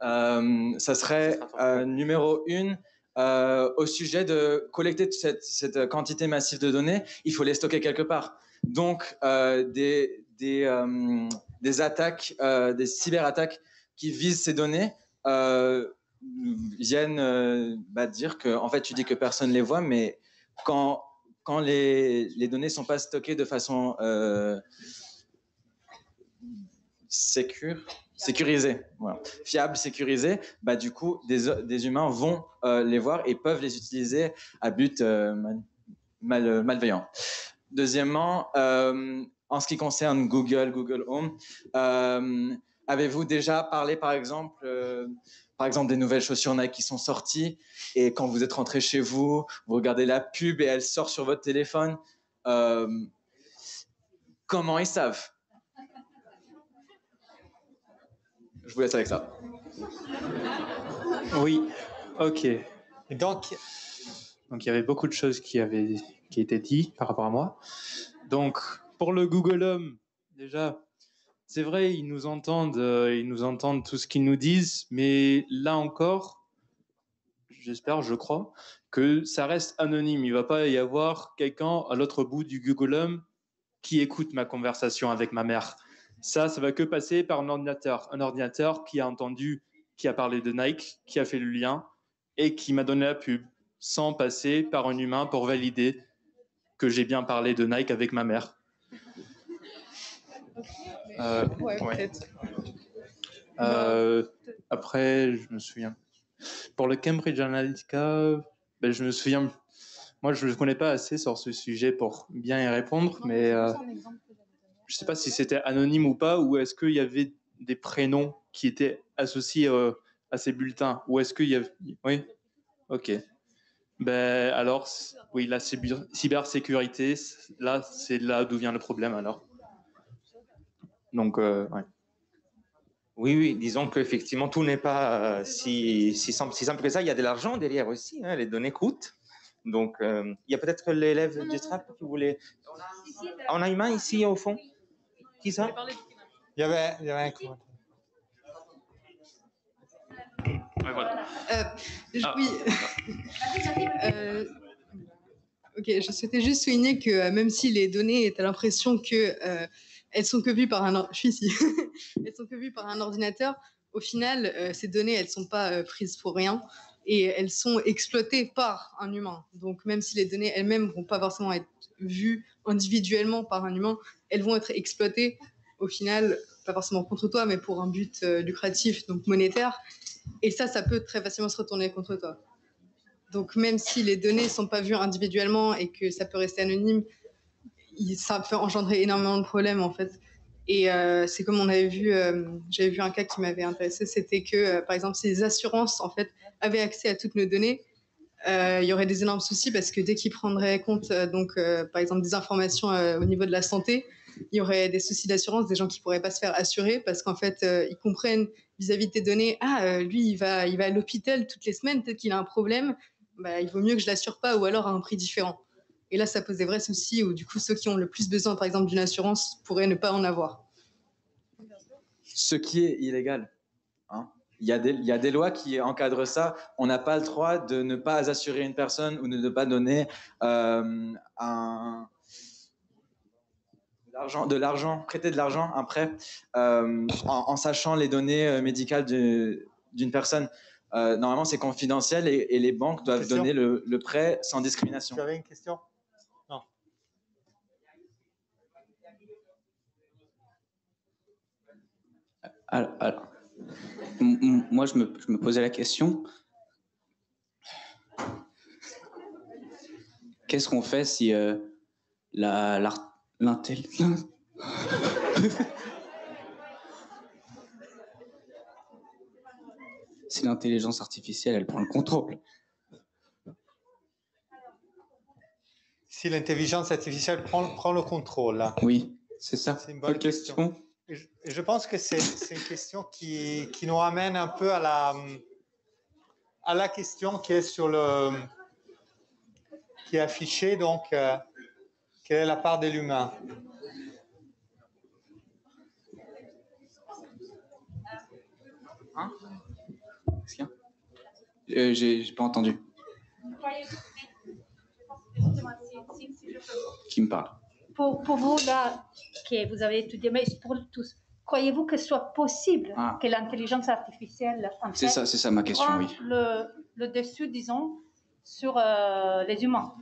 Ça serait numéro 1, au sujet de collecter cette quantité massive de données, il faut les stocker quelque part. Donc, des attaques, des cyberattaques qui visent ces données viennent dire que, en fait, tu dis que personne ne les voit, mais quand les données ne sont pas stockées de façon sécurisée, voilà. Fiable, sécurisée, du coup, des humains vont les voir et peuvent les utiliser à but malveillant. Deuxièmement, en ce qui concerne Google Home, avez-vous déjà parlé, par exemple, des nouvelles chaussures Nike qui sont sorties et quand vous êtes rentré chez vous, vous regardez la pub et elle sort sur votre téléphone, comment ils savent? Je vous laisse avec ça. Oui, ok. Donc il y avait beaucoup de choses qui étaient dites par rapport à moi. Donc, pour le Google Home, déjà, c'est vrai, ils nous entendent tout ce qu'ils nous disent, mais là encore, je crois, que ça reste anonyme. Il ne va pas y avoir quelqu'un à l'autre bout du Google Home qui écoute ma conversation avec ma mère. Ça va que passer par un ordinateur qui a entendu, qui a parlé de Nike, qui a fait le lien et qui m'a donné la pub, sans passer par un humain pour valider que j'ai bien parlé de Nike avec ma mère. Peut-être. Après, je me souviens. Pour le Cambridge Analytica, je me souviens. Moi, je ne connais pas assez sur ce sujet pour bien y répondre, mais je ne sais pas si c'était anonyme ou pas, ou est-ce qu'il y avait des prénoms qui étaient associés à ces bulletins, ou est-ce qu'il y avait... Oui. Ok. Alors, oui, la cybersécurité, là, c'est là d'où vient le problème, alors. Donc, ouais. Oui, disons qu'effectivement, tout n'est pas si simple que ça. Il y a de l'argent derrière aussi, hein, les données coûtent. Donc, il y a peut-être l'élève du STRAP qui voulait... On a une main ici au fond. Qui ça? Il y avait un commentaire. Ouais, voilà. Oui. Ok, je souhaitais juste souligner que même si les données, tu as l'impression que elles sont que vues par un, je suis ici, elles sont que vues par un ordinateur, au final, ces données, elles sont pas prises pour rien et elles sont exploitées par un humain. Donc même si les données elles-mêmes vont pas forcément être vues individuellement par un humain, elles vont être exploitées au final, pas forcément contre toi, mais pour un but lucratif, donc monétaire. Et ça peut très facilement se retourner contre toi. Donc même si les données ne sont pas vues individuellement et que ça peut rester anonyme, ça peut engendrer énormément de problèmes en fait. Et c'est comme on avait vu, j'avais vu un cas qui m'avait intéressé, c'était que par exemple si les assurances en fait avaient accès à toutes nos données, il y aurait des énormes soucis parce que dès qu'ils prendraient compte par exemple des informations au niveau de la santé, il y aurait des soucis d'assurance, des gens qui pourraient pas se faire assurer parce qu'en fait ils comprennent vis-à-vis de tes données, lui il va à l'hôpital toutes les semaines, peut-être qu'il a un problème. Bah, il vaut mieux que je l'assure pas ou alors à un prix différent. Et là, ça pose des vrais soucis où du coup, ceux qui ont le plus besoin, par exemple, d'une assurance pourraient ne pas en avoir. Ce qui est illégal. Hein. Il y a des lois qui encadrent ça. On n'a pas le droit de ne pas assurer une personne ou de ne pas donner de l'argent, prêter de l'argent, un prêt, en sachant les données médicales d'une personne. Normalement, c'est confidentiel et les banques doivent donner le prêt sans discrimination. Tu avais une question? Non. Alors, moi, je me posais la question. Qu'est-ce qu'on fait si l'intelligence... si l'intelligence artificielle, elle prend le contrôle. Si l'intelligence artificielle prend le contrôle, là. Oui, c'est ça. C'est une bonne question. Et je pense que c'est une question qui nous ramène un peu à la question qui est qui est affichée, donc, quelle est la part de l'humain? Hein? J'ai pas entendu. Qui me parle? Pour vous, là, que vous avez étudié, mais pour tous, croyez-vous que ce soit possible que l'intelligence artificielle C'est ça ma question, prend oui. le dessus, disons, sur les humains?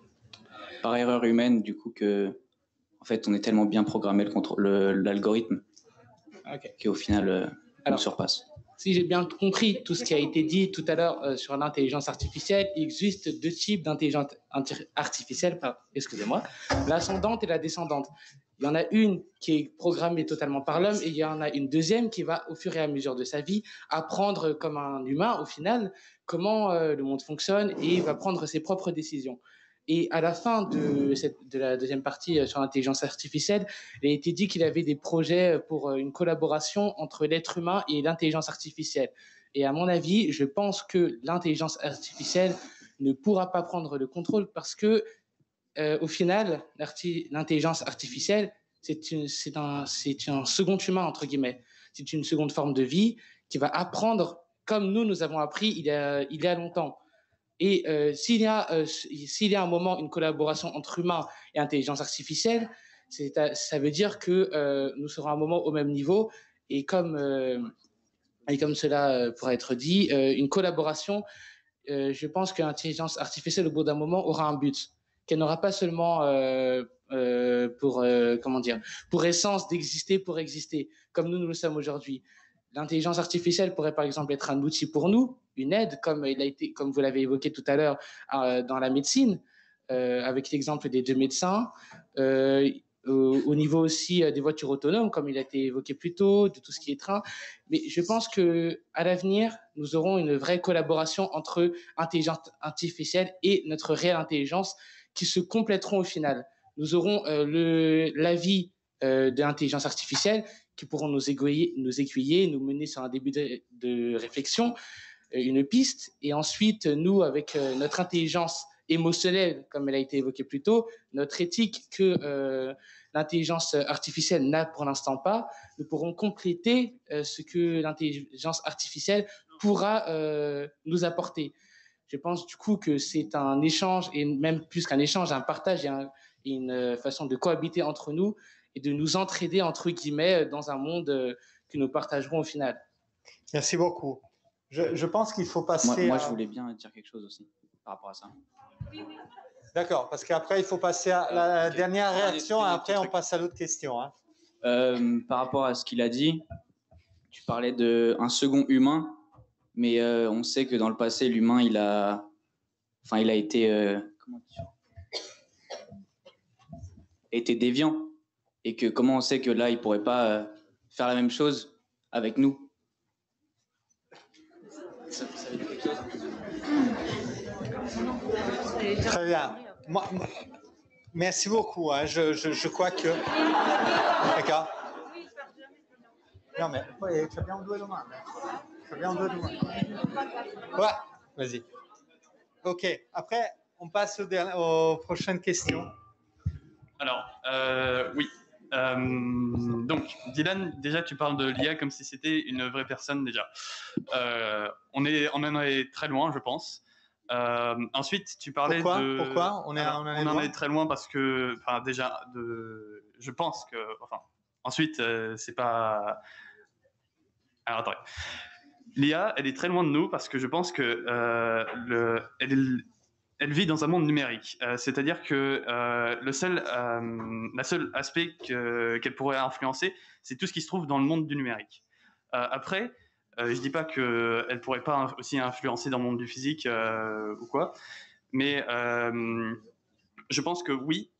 Par erreur humaine, du coup, en fait, on est tellement bien programmé l'algorithme qu'au final, on nous surpasse. Si j'ai bien compris tout ce qui a été dit tout à l'heure sur l'intelligence artificielle, il existe deux types d'intelligence artificielle, excusez-moi, l'ascendante et la descendante. Il y en a une qui est programmée totalement par l'homme et il y en a une deuxième qui va, au fur et à mesure de sa vie, apprendre comme un humain, au final, comment le monde fonctionne et va prendre ses propres décisions. Et à la fin de la deuxième partie sur l'intelligence artificielle, il a été dit qu'il avait des projets pour une collaboration entre l'être humain et l'intelligence artificielle. Et à mon avis, je pense que l'intelligence artificielle ne pourra pas prendre le contrôle parce que, au final, l'intelligence artificielle, c'est un second humain, entre guillemets. C'est une seconde forme de vie qui va apprendre comme nous avons appris il y a longtemps. Et s'il y a un moment une collaboration entre humains et intelligence artificielle, ça veut dire que nous serons à un moment au même niveau. Et comme cela pourrait être dit, une collaboration, je pense que l'intelligence artificielle, au bout d'un moment, aura un but, qu'elle n'aura pas seulement pour essence d'exister pour exister, comme nous le sommes aujourd'hui. L'intelligence artificielle pourrait par exemple être un outil pour nous, une aide, comme vous l'avez évoqué tout à l'heure dans la médecine, avec l'exemple des 2 médecins, au niveau aussi des voitures autonomes, comme il a été évoqué plus tôt, de tout ce qui est train. Mais je pense qu'à l'avenir, nous aurons une vraie collaboration entre intelligence artificielle et notre réelle intelligence qui se compléteront au final. Nous aurons l'avis de l'intelligence artificielle qui pourront nous aiguiller, nous mener sur un début de réflexion, une piste, et ensuite, nous, avec notre intelligence émotionnelle, comme elle a été évoquée plus tôt, notre éthique que l'intelligence artificielle n'a pour l'instant pas, nous pourrons compléter ce que l'intelligence artificielle pourra nous apporter. Je pense du coup que c'est un échange, et même plus qu'un échange, un partage et une façon de cohabiter entre nous et de nous entraider, entre guillemets, dans un monde que nous partagerons au final. Merci beaucoup. Je pense qu'il faut passer... Moi, je voulais bien dire quelque chose aussi par rapport à ça. D'accord, parce qu'après, il faut passer à la dernière réaction et après, on passe à l'autre question. Hein. Par rapport à ce qu'il a dit, tu parlais d'un second humain, mais on sait que dans le passé, l'humain, il a été... comment dire, été déviant. Et que comment on sait que là, il ne pourrait pas faire la même chose avec nous? Ça veut dire quelque chose? Très bien. Merci beaucoup. Hein. Je crois que... D'accord. Non, mais tu as bien en deux de main. Tu as bien en deux de main. Ouais, vas-y. OK. Après, on passe aux prochaines questions. Alors, oui. Donc, Dylan, déjà, tu parles de l'IA comme si c'était une vraie personne, déjà. On en est très loin, je pense. Ensuite, tu parlais de... Pourquoi on en est très loin parce que, déjà, je pense que... ensuite, c'est pas... Alors, attendez. L'IA, elle est très loin de nous parce que je pense que elle vit dans un monde numérique. C'est-à-dire que la seule aspect qu'elle pourrait influencer, c'est tout ce qui se trouve dans le monde du numérique. Après, je ne dis pas qu'elle ne pourrait pas aussi influencer dans le monde du physique ou quoi, mais je pense que oui,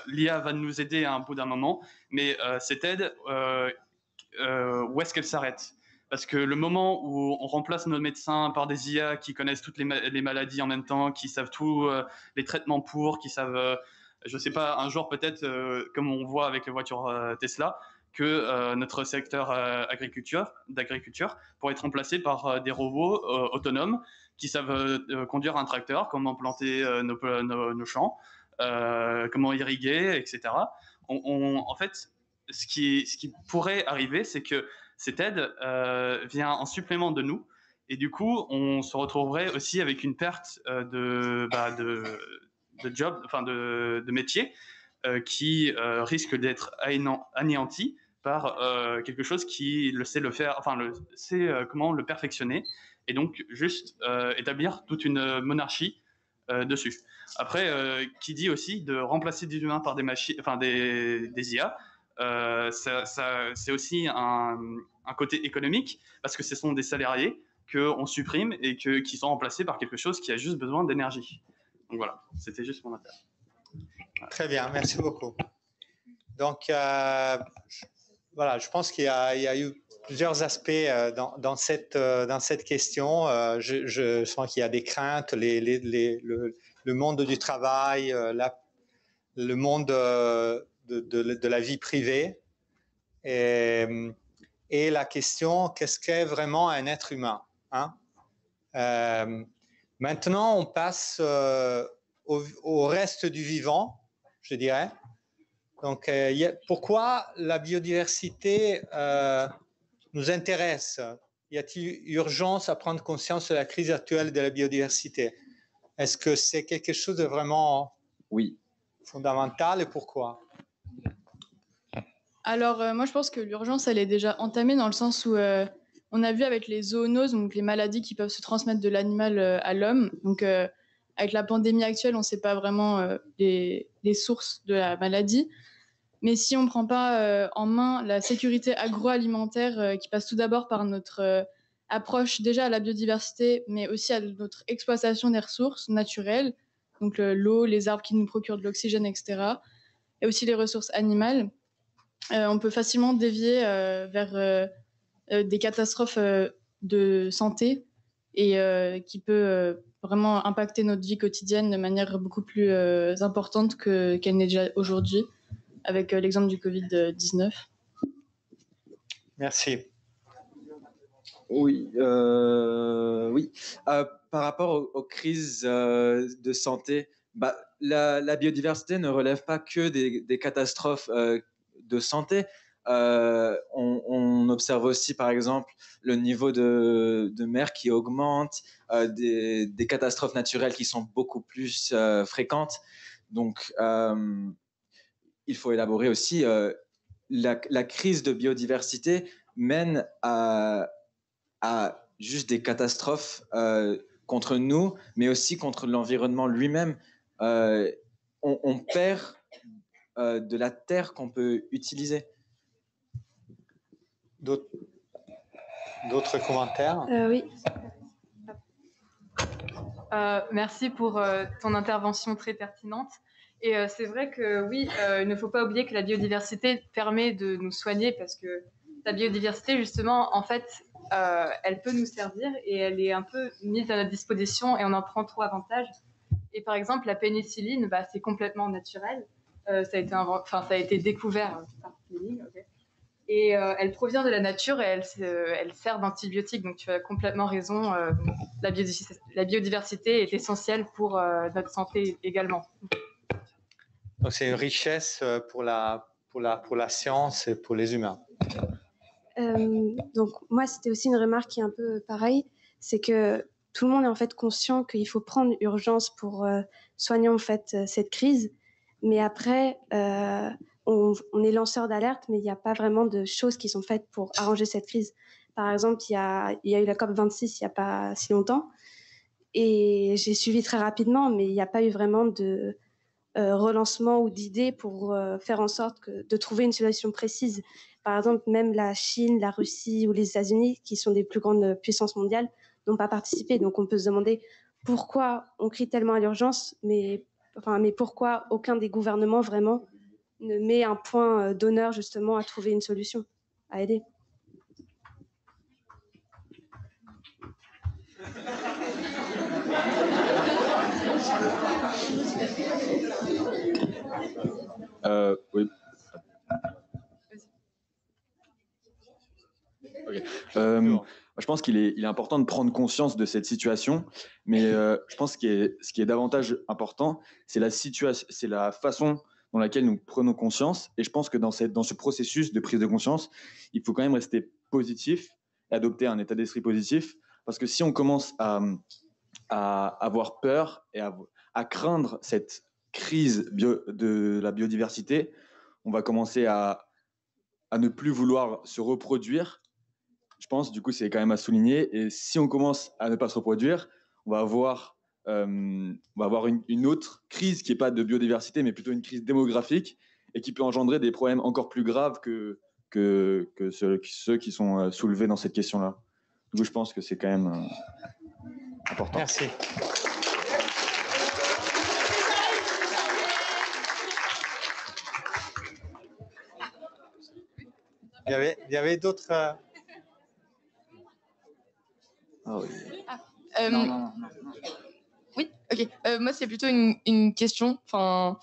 l'IA va nous aider à un bout d'un moment, mais cette aide, où est-ce qu'elle s'arrête ? Parce que le moment où on remplace nos médecins par des IA qui connaissent toutes les maladies en même temps, qui savent tous les traitements qui savent, je ne sais pas, un jour peut-être, comme on voit avec les voitures Tesla, que notre secteur d'agriculture pourrait être remplacé par des robots autonomes qui savent conduire un tracteur, comment planter nos champs, comment irriguer, etc. En fait, ce qui pourrait arriver, c'est que cette aide vient en supplément de nous, et du coup, on se retrouverait aussi avec une perte de job, de métier, qui risque d'être anéanti par quelque chose qui sait le faire, sait comment le perfectionner, et donc juste établir toute une monarchie dessus. Après, qui dit aussi de remplacer des humains par des machines, des IA. C'est aussi un côté économique parce que ce sont des salariés qu'on supprime et qui sont remplacés par quelque chose qui a juste besoin d'énergie. Donc voilà, c'était juste mon affaire. Très bien, merci beaucoup. Donc voilà, je pense qu'il y a eu plusieurs aspects dans cette question. Je sens qu'il y a des craintes, le monde du travail, le monde de la vie privée et la question qu'est-ce qu'est vraiment un être humain, hein? Maintenant on passe au reste du vivant, je dirais. Donc pourquoi la biodiversité nous intéresse? Y a-t-il urgence à prendre conscience de la crise actuelle de la biodiversité? Est-ce que c'est quelque chose de vraiment fondamental et pourquoi? Alors, moi, je pense que l'urgence, elle est déjà entamée dans le sens où on a vu avec les zoonoses, donc les maladies qui peuvent se transmettre de l'animal à l'homme. Donc, avec la pandémie actuelle, on ne sait pas vraiment les sources de la maladie. Mais si on ne prend pas en main la sécurité agroalimentaire qui passe tout d'abord par notre approche déjà à la biodiversité, mais aussi à notre exploitation des ressources naturelles, donc l'eau, les arbres qui nous procurent de l'oxygène, etc., et aussi les ressources animales, on peut facilement dévier vers des catastrophes de santé et qui peut vraiment impacter notre vie quotidienne de manière beaucoup plus importante qu'elle n'est déjà aujourd'hui, avec l'exemple du Covid-19. Merci. Oui. Par rapport aux crises de santé, la biodiversité ne relève pas que des catastrophes de santé. On observe aussi, par exemple, le niveau de mer qui augmente, des catastrophes naturelles qui sont beaucoup plus fréquentes. Donc, il faut élaborer aussi la crise de biodiversité mène à juste des catastrophes contre nous, mais aussi contre l'environnement lui-même. On perd de la terre qu'on peut utiliser. D'autres commentaires? Oui. Merci pour ton intervention très pertinente. Et c'est vrai que oui, il ne faut pas oublier que la biodiversité permet de nous soigner parce que la biodiversité, justement, en fait, elle peut nous servir et elle est un peu mise à notre disposition et on en prend trop avantage. Et par exemple, la pénicilline, c'est complètement naturel. Ça a été découvert par Fleming. Okay. Et elle provient de la nature et elle sert d'antibiotique. Donc tu as complètement raison. La biodiversité est essentielle pour notre santé également. Donc c'est une richesse pour la science et pour les humains. Donc moi, c'était aussi une remarque qui est un peu pareille. C'est que tout le monde est en fait conscient qu'il faut prendre urgence pour soigner en fait cette crise. Mais après, on est lanceur d'alerte, mais il n'y a pas vraiment de choses qui sont faites pour arranger cette crise. Par exemple, il y a eu la COP26 il n'y a pas si longtemps, et j'ai suivi très rapidement, mais il n'y a pas eu vraiment de relancement ou d'idées pour faire en sorte de trouver une solution précise. Par exemple, même la Chine, la Russie ou les États-Unis, qui sont des plus grandes puissances mondiales, n'ont pas participé. Donc on peut se demander pourquoi on crie tellement à l'urgence, mais pourquoi aucun des gouvernements vraiment ne met un point d'honneur justement à trouver une solution, à aider. Oui. Okay. Je pense qu'il est important de prendre conscience de cette situation, mais je pense que ce qui est davantage important, c'est la façon dans laquelle nous prenons conscience. Et je pense que dans ce processus de prise de conscience, il faut quand même rester positif et adopter un état d'esprit positif, parce que si on commence à avoir peur et à craindre cette crise de la biodiversité, on va commencer à ne plus vouloir se reproduire. Je pense, du coup, c'est quand même à souligner. Et si on commence à ne pas se reproduire, on va avoir une autre crise qui n'est pas de biodiversité, mais plutôt une crise démographique et qui peut engendrer des problèmes encore plus graves que ceux qui sont soulevés dans cette question-là. Du coup, je pense que c'est quand même important. Merci. Il y avait d'autres... Ah oui. Non. Oui, ok. Moi, c'est plutôt une question. Enfin,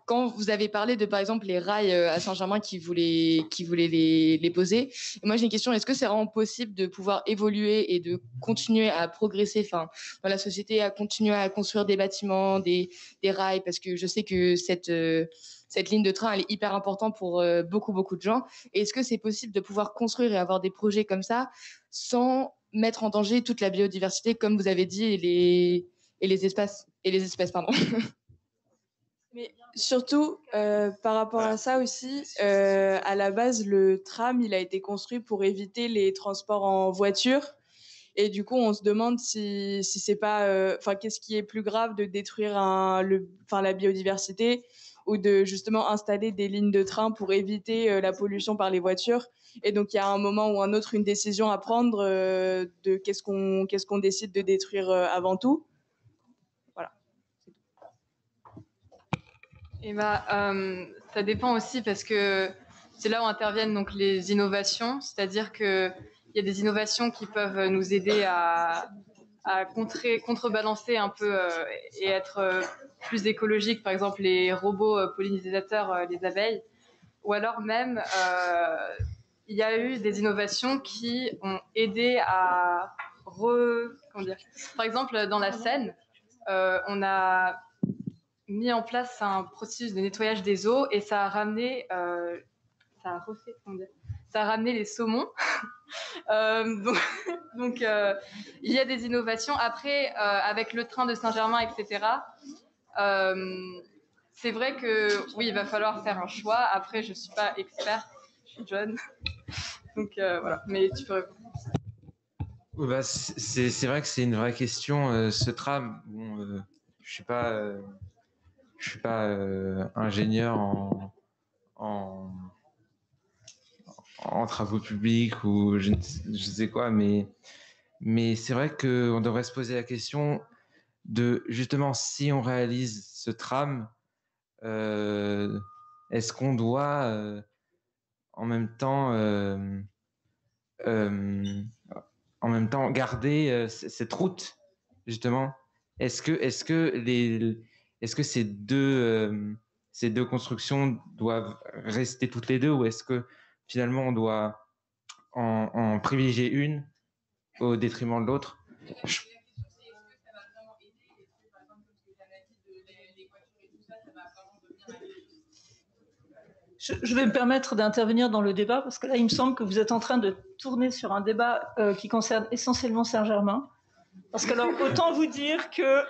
quand vous avez parlé de, par exemple, les rails à Saint-Germain qui voulaient les poser, moi, j'ai une question. Est-ce que c'est vraiment possible de pouvoir évoluer et de continuer à progresser dans la société, à continuer à construire des bâtiments, des rails? Parce que je sais que cette ligne de train, elle est hyper importante pour beaucoup de gens. Et est-ce que c'est possible de pouvoir construire et avoir des projets comme ça sans mettre en danger toute la biodiversité, comme vous avez dit, et les espèces, pardon. Mais surtout, par rapport à ça aussi, à la base, le tram, il a été construit pour éviter les transports en voiture. Et du coup, on se demande si c'est pas... qu'est-ce qui est plus grave de détruire la biodiversité ou de justement installer des lignes de train pour éviter la pollution par les voitures. Et donc, il y a un moment ou un autre une décision à prendre de qu'est-ce qu'on décide de détruire avant tout. Voilà. Et ça dépend aussi parce que c'est là où interviennent donc les innovations, c'est-à-dire qu'il y a des innovations qui peuvent nous aider à contrebalancer un peu et être plus écologique, par exemple les robots pollinisateurs, les abeilles, ou alors même il y a eu des innovations qui ont aidé à par exemple dans la Seine, on a mis en place un processus de nettoyage des eaux et ça a ramené ça a ramené les saumons. Donc, il y a des innovations. Après, avec le train de Saint-Germain, etc., c'est vrai que oui, il va falloir faire un choix. Après, je ne suis pas experte, je suis jeune. Donc voilà, mais tu peux répondre. Bah, c'est vrai que c'est une vraie question. Ce tram, bon, je suis pas ingénieur en travaux publics ou je sais quoi, mais c'est vrai qu'on devrait se poser la question de justement si on réalise ce tram, est-ce qu'on doit en même temps garder cette route justement. Est-ce que ces deux constructions doivent rester toutes les deux ou est-ce que finalement on doit en privilégier une au détriment de l'autre? Je vais me permettre d'intervenir dans le débat parce que là, il me semble que vous êtes en train de tourner sur un débat qui concerne essentiellement Saint-Germain. Parce que alors, autant vous dire que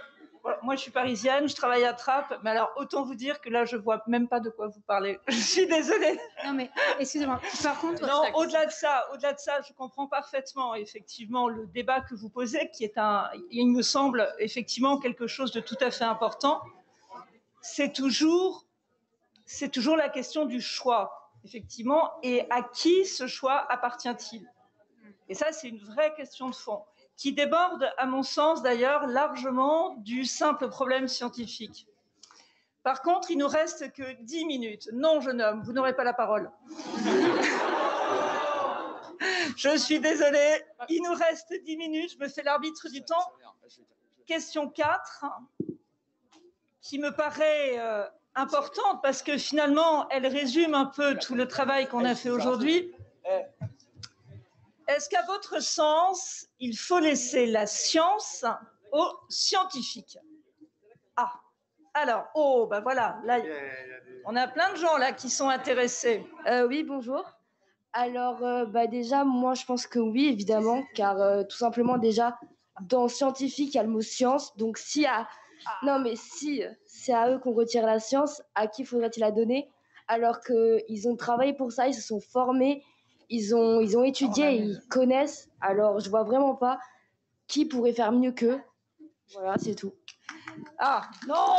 voilà, moi, je suis parisienne, je travaille à Trappes, mais alors autant vous dire que là, je vois même pas de quoi vous parlez. Je suis désolée. Non, mais excusez-moi. Par contre, non, au-delà de ça, je comprends parfaitement effectivement le débat que vous posez, qui est il me semble effectivement quelque chose de tout à fait important. C'est toujours la question du choix, effectivement, et à qui ce choix appartient-il? Et ça, c'est une vraie question de fond, qui déborde, à mon sens d'ailleurs, largement du simple problème scientifique. Par contre, il nous reste que 10 minutes. Non, jeune homme, vous n'aurez pas la parole. Je suis désolée, il nous reste 10 minutes, je me fais l'arbitre du temps. Question 4, qui me paraît importante parce que finalement, elle résume un peu tout le travail qu'on a fait aujourd'hui. Est-ce qu'à votre sens, il faut laisser la science aux scientifiques? Ah, alors, oh, ben voilà, là, on a plein de gens là qui sont intéressés. Oui, bonjour. Alors, déjà, moi, je pense que oui, évidemment, car tout simplement, déjà, dans scientifique, il y a le mot science. Donc, si c'est à eux qu'on retire la science, à qui faudrait-il la donner? Alors qu'ils ont travaillé pour ça, ils se sont formés, ils ont étudié, ils connaissent. Alors, je vois vraiment pas qui pourrait faire mieux qu'eux. Voilà, c'est tout. Ah, non.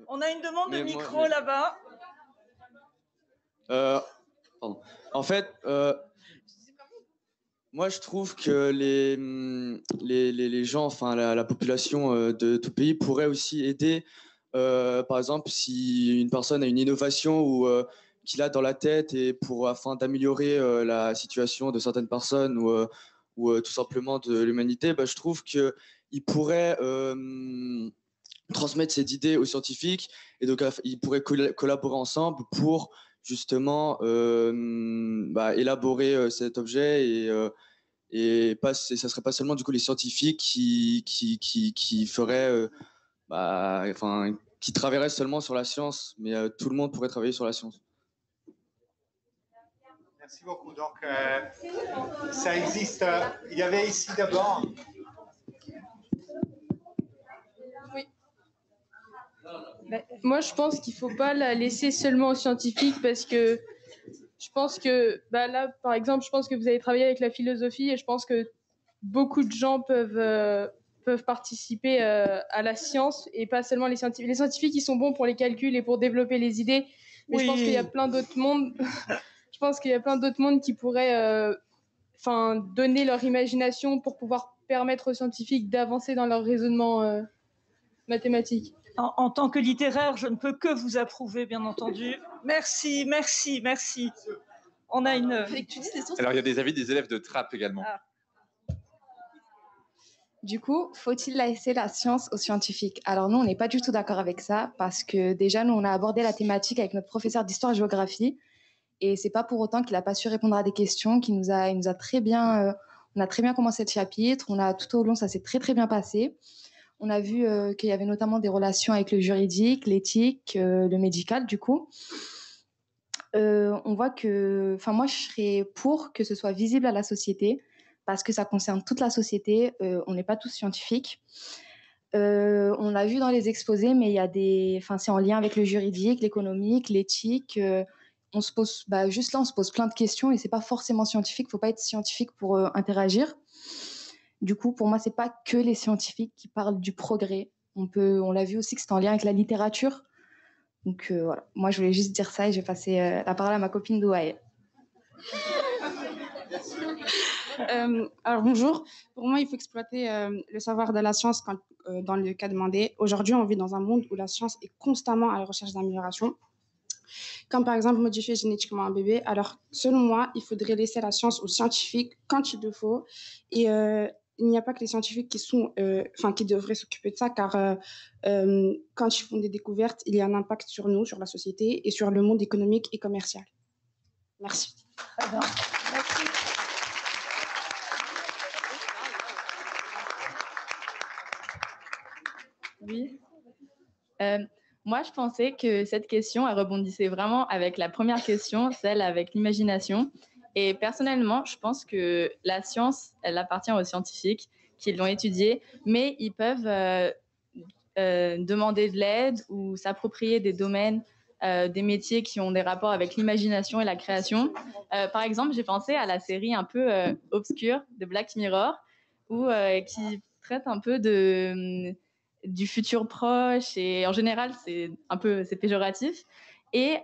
On a une demande de micro là-bas. Pardon. En fait, moi, je trouve que les gens, enfin la population de tout pays pourrait aussi aider. Par exemple, si une personne a une innovation ou qu'il a dans la tête et afin d'améliorer la situation de certaines personnes ou tout simplement de l'humanité, je trouve qu'il pourrait transmettre cette idée aux scientifiques et donc ils pourraient collaborer ensemble pour justement élaborer cet objet et ça serait pas seulement du coup les scientifiques qui feraient qui travailleraient seulement sur la science, mais tout le monde pourrait travailler sur la science. Merci beaucoup. Donc ça existe. Il y avait ici d'abord. Moi, je pense qu'il ne faut pas la laisser seulement aux scientifiques parce que je pense que, là, par exemple, je pense que vous avez travaillé avec la philosophie et je pense que beaucoup de gens peuvent participer à la science et pas seulement les scientifiques. Les scientifiques, ils sont bons pour les calculs et pour développer les idées, mais oui. Je pense qu'il y a plein d'autres mondes. Je pense qu'il y a plein d'autres mondes qui pourraient donner leur imagination pour pouvoir permettre aux scientifiques d'avancer dans leur raisonnement mathématique. En tant que littéraire, je ne peux que vous approuver, bien entendu. Merci. On a une... Alors, il y a des avis des élèves de Trappes également. Ah. Du coup, faut-il laisser la science aux scientifiques? Alors nous, on n'est pas du tout d'accord avec ça parce que déjà, nous, on a abordé la thématique avec notre professeur d'histoire-géographie et c'est pas pour autant qu'il n'a pas su répondre à des questions, il nous a très bien... on a très bien commencé le chapitre, tout au long, ça s'est très très bien passé. On a vu qu'il y avait notamment des relations avec le juridique, l'éthique, le médical, du coup. on voit que, enfin moi je serais pour que ce soit visible à la société parce que ça concerne toute la société. On n'est pas tous scientifiques. On l'a vu dans les exposés, mais il y a enfin c'est en lien avec le juridique, l'économique, l'éthique. On se pose, juste là, on se pose plein de questions et c'est pas forcément scientifique. Faut pas être scientifique pour interagir. Du coup, pour moi, c'est pas que les scientifiques qui parlent du progrès. On l'a vu aussi que c'est en lien avec la littérature. Donc voilà, moi je voulais juste dire ça et je vais passer la parole à ma copine Douaï. Alors bonjour, pour moi il faut exploiter le savoir de la science dans le cas demandé. Aujourd'hui on vit dans un monde où la science est constamment à la recherche d'amélioration, comme par exemple modifier génétiquement un bébé. Alors selon moi il faudrait laisser la science aux scientifiques quand il le faut et il n'y a pas que les scientifiques qui devraient s'occuper de ça, car quand ils font des découvertes, il y a un impact sur nous, sur la société et sur le monde économique et commercial. Merci. Très bien. Merci. Oui. Moi, je pensais que cette question, elle rebondissait vraiment avec la première question, celle avec l'imagination. Et personnellement, je pense que la science, elle appartient aux scientifiques qui l'ont étudiée, mais ils peuvent demander de l'aide ou s'approprier des domaines, des métiers qui ont des rapports avec l'imagination et la création. Par exemple, j'ai pensé à la série un peu obscure de Black Mirror, qui traite un peu du futur proche et en général, c'est péjoratif. Et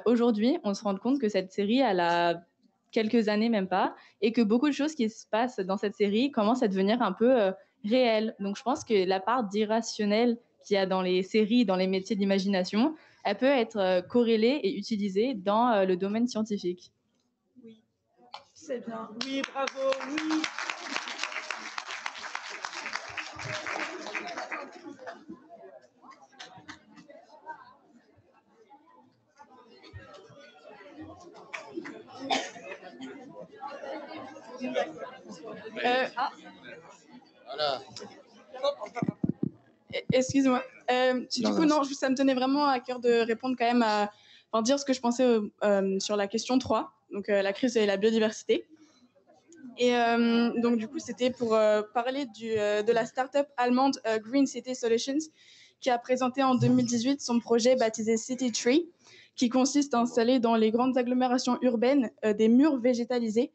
aujourd'hui, on se rend compte que cette série, elle a quelques années même pas, et que beaucoup de choses qui se passent dans cette série commencent à devenir un peu réelles. Donc je pense que la part d'irrationnel qu'il y a dans les séries, dans les métiers d'imagination, elle peut être corrélée et utilisée dans le domaine scientifique. Oui, c'est bien. Oui, bravo, oui. Voilà. Excuse-moi. Du coup, non, ça me tenait vraiment à cœur de répondre quand même dire ce que je pensais sur la question 3, donc la crise et la biodiversité. Et donc, du coup, c'était pour parler de la start-up allemande Green City Solutions, qui a présenté en 2018 son projet baptisé City Tree, qui consiste à installer dans les grandes agglomérations urbaines des murs végétalisés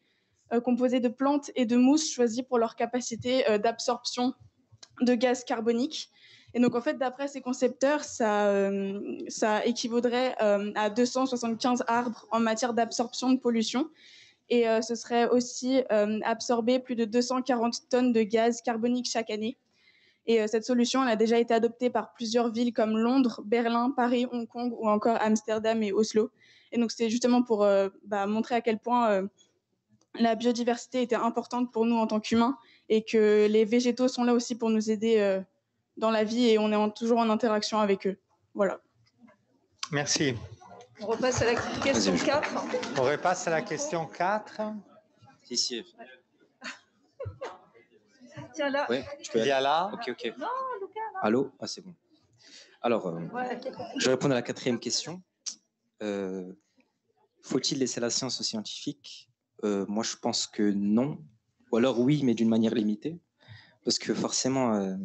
composés de plantes et de mousses choisies pour leur capacité d'absorption de gaz carbonique. Et donc, en fait, d'après ces concepteurs, ça équivaudrait à 275 arbres en matière d'absorption de pollution. Et ce serait aussi absorber plus de 240 tonnes de gaz carbonique chaque année. Et cette solution, elle a déjà été adoptée par plusieurs villes comme Londres, Berlin, Paris, Hong Kong ou encore Amsterdam et Oslo. Et donc, c'était justement pour montrer à quel point la biodiversité était importante pour nous en tant qu'humains et que les végétaux sont là aussi pour nous aider dans la vie et on est toujours en interaction avec eux. Voilà. Merci. On repasse à la question 4. On repasse à la question 4. Ici. Tiens là. Ouais, Il y a là. Ok. Non, Lucas, là. Allô? Ah, c'est bon. Alors, Ouais. je vais répondre à la quatrième question. Faut-il laisser la science aux scientifiques? Moi, je pense que non. Ou alors oui, mais d'une manière limitée. Parce que forcément,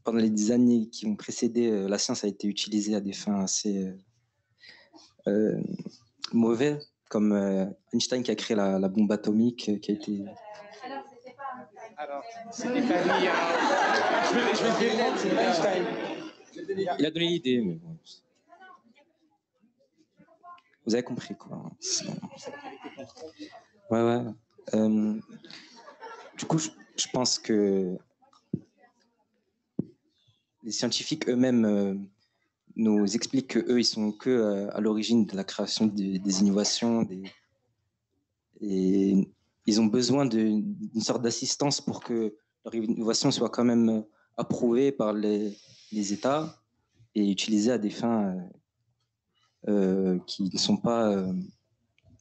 pendant les années qui ont précédé, la science a été utilisée à des fins assez mauvaises, comme Einstein qui a créé la bombe atomique, qui a été... Alors, c'était pas lui. Je vais te répondre, c'est Einstein. Il a donné l'idée, mais bon. Vous avez compris, quoi. Ouais. Du coup, je pense que les scientifiques eux-mêmes nous expliquent qu'eux, ils sont que à l'origine de la création des innovations. Et ils ont besoin d'une sorte d'assistance pour que leur innovation soit quand même approuvée par les États et utilisée à des fins qui ne sont pas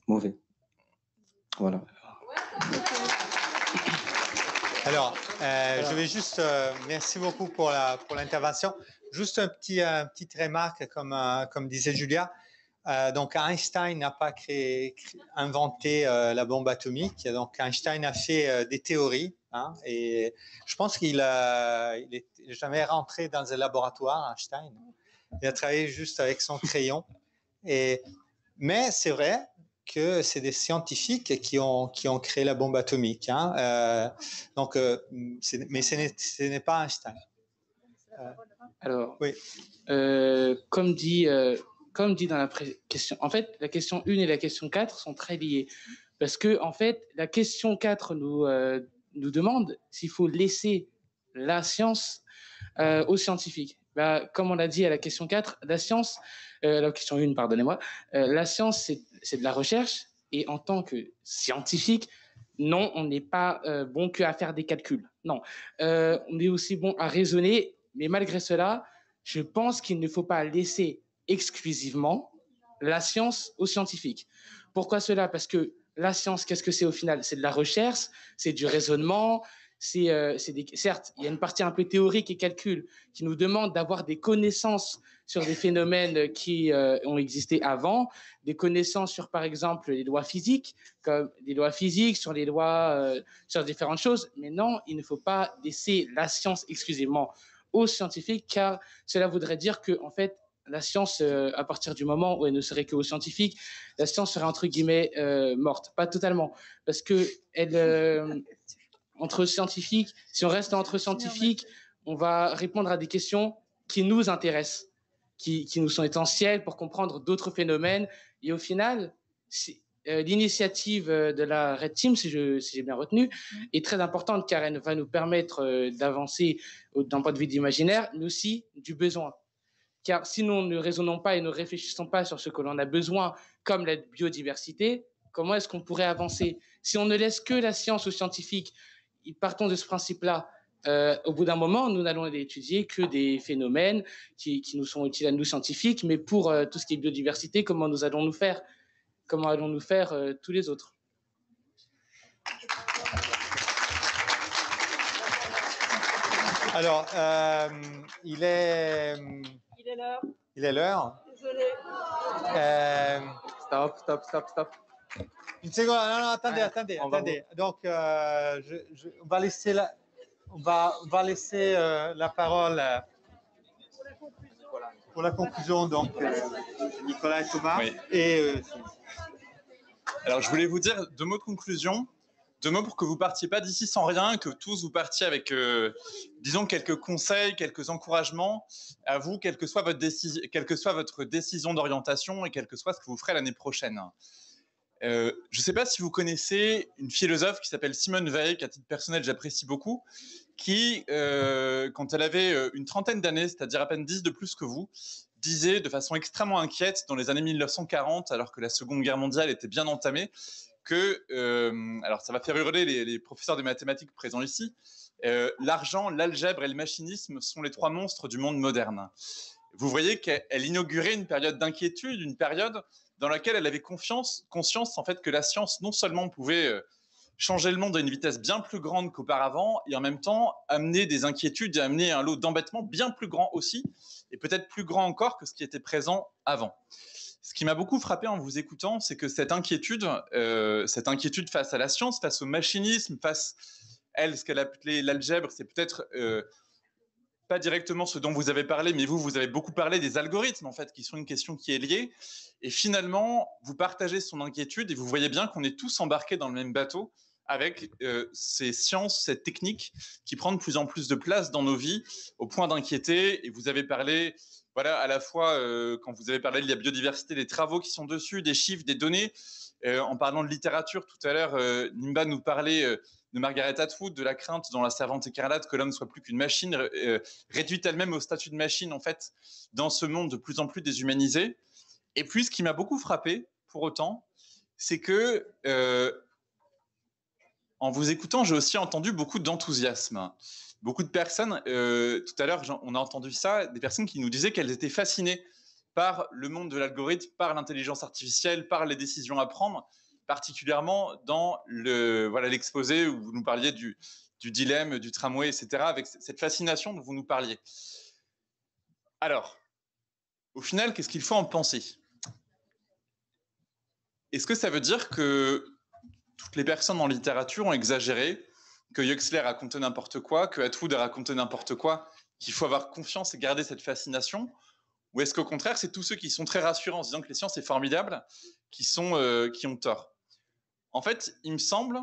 mauvais. Voilà. Alors, je vais juste, merci beaucoup pour l'intervention. Juste une petite remarque, comme disait Julia. Donc Einstein n'a pas inventé la bombe atomique. Donc Einstein a fait des théories. Hein, et je pense qu'il n'est jamais rentré dans un laboratoire, Einstein. Il a travaillé juste avec son crayon. Mais c'est vrai que c'est des scientifiques qui ont créé la bombe atomique. Hein. Mais ce n'est pas Einstein. Alors, oui. Comme dit dans la question, en fait, la question 1 et la question 4 sont très liées. Parce que, en fait, la question 4 nous demande s'il faut laisser la science aux scientifiques. Bah, comme on l'a dit à la question 4, la question 1, pardonnez-moi, la science, c'est de la recherche, et en tant que scientifique, non, on n'est pas bon qu'à faire des calculs. Non, on est aussi bon à raisonner, mais malgré cela, je pense qu'il ne faut pas laisser exclusivement la science aux scientifiques. Pourquoi cela? Parce que la science, qu'est-ce que c'est au final? C'est de la recherche, c'est du raisonnement, certes, il y a une partie un peu théorique et calcul qui nous demande d'avoir des connaissances sur des phénomènes qui ont existé avant, des connaissances sur, par exemple, les lois physiques, comme des lois physiques, sur les lois, sur différentes choses. Mais non, il ne faut pas laisser la science exclusivement aux scientifiques, car cela voudrait dire que, en fait, la science, à partir du moment où elle ne serait que aux scientifiques, la science serait entre guillemets morte. Pas totalement, parce que entre scientifiques, si on reste entre scientifiques, on va répondre à des questions qui nous intéressent, qui nous sont essentielles pour comprendre d'autres phénomènes. Et au final, l'initiative de la Red Team, si j'ai bien retenu, est très importante car elle va nous permettre d'avancer d'un point de vue d'imaginaire, mais aussi du besoin. Car si nous ne raisonnons pas et ne réfléchissons pas sur ce que l'on a besoin, comme la biodiversité, comment est-ce qu'on pourrait avancer? Si on ne laisse que la science aux scientifiques, partons de ce principe-là, au bout d'un moment, nous n'allons étudier que des phénomènes qui nous sont utiles à nous scientifiques, mais pour tout ce qui est biodiversité, comment allons-nous faire tous les autres? Alors, il est l'heure. Il est l'heure. Désolé. Stop. Une seconde. Non, attendez. Donc, on va laisser la parole pour la conclusion, donc Nicolas et Thomas. Oui. Alors, je voulais vous dire 2 mots de conclusion. 2 mots pour que vous ne partiez pas d'ici sans rien, que tous vous partiez avec, disons, quelques conseils, quelques encouragements à vous, quelle que soit votre décision d'orientation et quel que soit ce que vous ferez l'année prochaine. Je ne sais pas si vous connaissez une philosophe qui s'appelle Simone Weil, qu'à titre personnel j'apprécie beaucoup, qui, quand elle avait une trentaine d'années, c'est-à-dire à peine 10 de plus que vous, disait de façon extrêmement inquiète dans les années 1940, alors que la Seconde Guerre mondiale était bien entamée, que, alors ça va faire hurler les professeurs de mathématiques présents ici, l'argent, l'algèbre et le machinisme sont les 3 monstres du monde moderne. Vous voyez qu'elle inaugurait une période d'inquiétude, une période dans laquelle elle avait conscience en fait que la science non seulement pouvait changer le monde à une vitesse bien plus grande qu'auparavant et en même temps amener des inquiétudes et amener un lot d'embêtements bien plus grand aussi et peut-être plus grand encore que ce qui était présent avant. Ce qui m'a beaucoup frappé en vous écoutant, c'est que cette inquiétude face à la science, face au machinisme, face ce qu'elle appelait l'algèbre, c'est peut-être pas directement ce dont vous avez parlé, mais vous avez beaucoup parlé des algorithmes, en fait, qui sont une question qui est liée. Et finalement, vous partagez son inquiétude et vous voyez bien qu'on est tous embarqués dans le même bateau avec ces sciences, cette technique qui prend de plus en plus de place dans nos vies, au point d'inquiéter. Et vous avez parlé, voilà, à la fois, quand vous avez parlé de la biodiversité, des travaux qui sont dessus, des chiffres, des données. En parlant de littérature, tout à l'heure, Nimba nous parlait de Margaret Atwood, de la crainte dans La Servante écarlate que l'homme soit plus qu'une machine, réduite elle-même au statut de machine, en fait, dans ce monde de plus en plus déshumanisé. Et puis, ce qui m'a beaucoup frappé, pour autant, c'est que, en vous écoutant, j'ai aussi entendu beaucoup d'enthousiasme. Beaucoup de personnes, tout à l'heure, on a entendu ça, des personnes qui nous disaient qu'elles étaient fascinées par le monde de l'algorithme, par l'intelligence artificielle, par les décisions à prendre, particulièrement dans l'exposé où vous nous parliez du dilemme, du tramway, etc., avec cette fascination dont vous nous parliez. Alors, au final, qu'est-ce qu'il faut en penser? est-ce que ça veut dire que toutes les personnes en littérature ont exagéré, que Huxley racontait n'importe quoi, que Atwood a raconté n'importe quoi, qu'il faut avoir confiance et garder cette fascination? Ou est-ce qu'au contraire, c'est tous ceux qui sont très rassurants en se disant que les sciences c'est formidable, qui ont tort? En fait, il me semble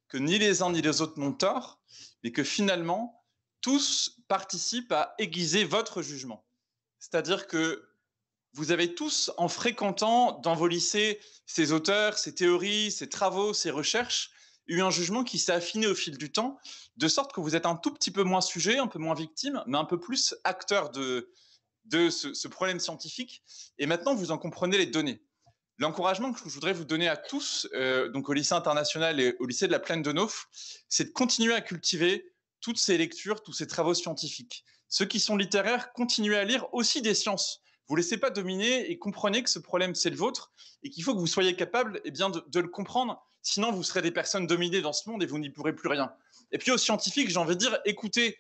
que ni les uns ni les autres n'ont tort, mais que finalement, tous participent à aiguiser votre jugement. C'est-à-dire que vous avez tous, en fréquentant dans vos lycées ces auteurs, ces théories, ces travaux, ces recherches, eu un jugement qui s'est affiné au fil du temps, de sorte que vous êtes un tout petit peu moins sujet, un peu moins victime, mais un peu plus acteur de ce problème scientifique. Et maintenant, vous en comprenez les données. L'encouragement que je voudrais vous donner à tous, donc au lycée international et au lycée de la Plaine de Nauf, c'est de continuer à cultiver toutes ces lectures, tous ces travaux scientifiques. Ceux qui sont littéraires, continuez à lire aussi des sciences. Vous ne laissez pas dominer et comprenez que ce problème, c'est le vôtre et qu'il faut que vous soyez capable de le comprendre. Sinon, vous serez des personnes dominées dans ce monde et vous n'y pourrez plus rien. Et puis aux scientifiques, j'ai envie de dire, écoutez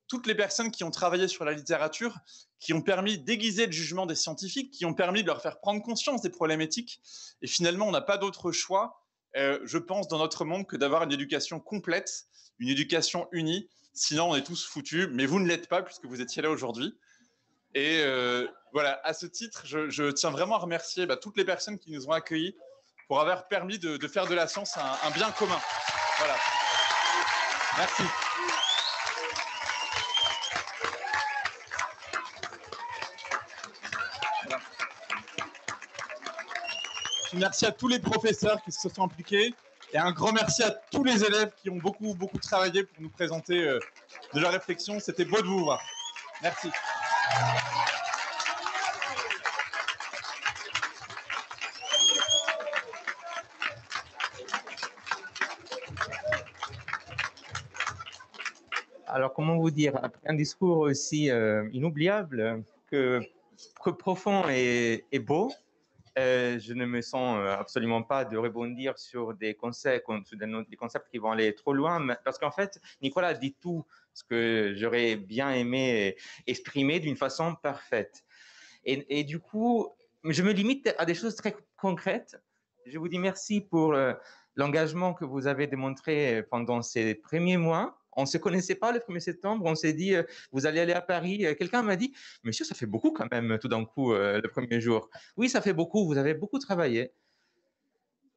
toutes les personnes qui ont travaillé sur la littérature, qui ont permis d'aiguiser le jugement des scientifiques, qui ont permis de leur faire prendre conscience des problèmes éthiques. Et finalement, on n'a pas d'autre choix, je pense, dans notre monde que d'avoir une éducation complète, une éducation unie. Sinon, on est tous foutus, mais vous ne l'êtes pas puisque vous étiez là aujourd'hui. Et voilà, à ce titre, je tiens vraiment à remercier toutes les personnes qui nous ont accueillis pour avoir permis de faire de la science un bien commun. Voilà. Merci. Voilà. Merci à tous les professeurs qui se sont impliqués et un grand merci à tous les élèves qui ont beaucoup travaillé pour nous présenter de leurs réflexions. C'était beau de vous voir. Merci. Alors, comment vous dire, après un discours aussi inoubliable, que profond et beau, je ne me sens absolument pas de rebondir sur des concepts qui vont aller trop loin, parce qu'en fait, Nicolas dit tout ce que j'aurais bien aimé exprimer d'une façon parfaite. Et du coup, je me limite à des choses très concrètes. Je vous dis merci pour l'engagement que vous avez démontré pendant ces premiers mois. On ne se connaissait pas le 1er septembre, on s'est dit, vous allez aller à Paris. Quelqu'un m'a dit, monsieur, ça fait beaucoup quand même tout d'un coup le premier jour. Oui, ça fait beaucoup, vous avez beaucoup travaillé.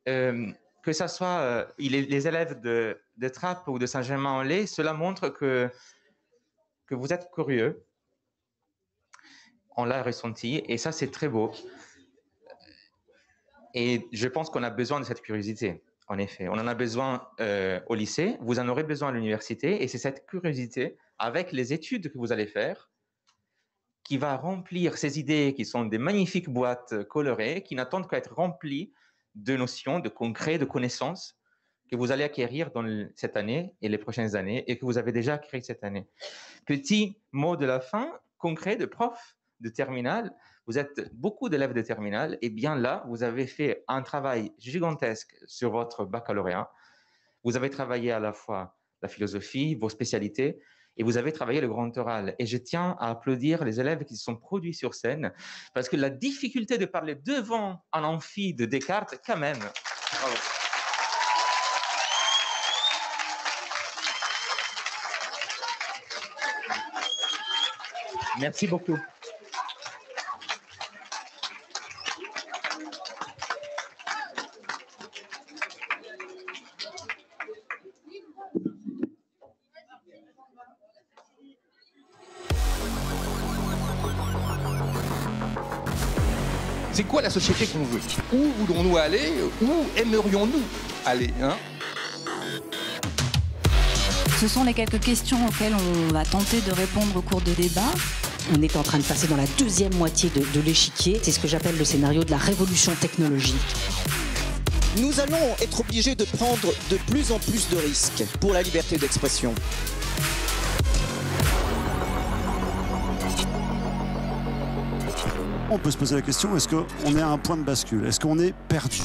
Que ce soit les élèves de Trappes ou de Saint-Germain-en-Laye, cela montre que vous êtes curieux. On l'a ressenti et ça, c'est très beau. Et je pense qu'on a besoin de cette curiosité. En effet, on en a besoin au lycée, vous en aurez besoin à l'université, et c'est cette curiosité, avec les études que vous allez faire, qui va remplir ces idées qui sont des magnifiques boîtes colorées, qui n'attendent qu'à être remplies de notions, de concret, de connaissances, que vous allez acquérir dans cette année et les prochaines années, et que vous avez déjà acquis cette année. Petit mot de la fin, concret, de prof de terminale. Vous êtes beaucoup d'élèves de terminale, et bien là, vous avez fait un travail gigantesque sur votre baccalauréat. Vous avez travaillé à la fois la philosophie, vos spécialités, et vous avez travaillé le grand oral. Et je tiens à applaudir les élèves qui se sont produits sur scène, parce que la difficulté de parler devant un amphi de Descartes, quand même. Bravo. Merci beaucoup. C'est quoi la société qu'on veut? Où voulons-nous aller? Où aimerions-nous aller, hein? Ce sont les quelques questions auxquelles on va tenter de répondre au cours de débat. On est en train de passer dans la deuxième moitié de l'échiquier. C'est ce que j'appelle le scénario de la révolution technologique. Nous allons être obligés de prendre de plus en plus de risques pour la liberté d'expression. On peut se poser la question, est-ce qu'on est à un point de bascule? Est-ce qu'on est perdu?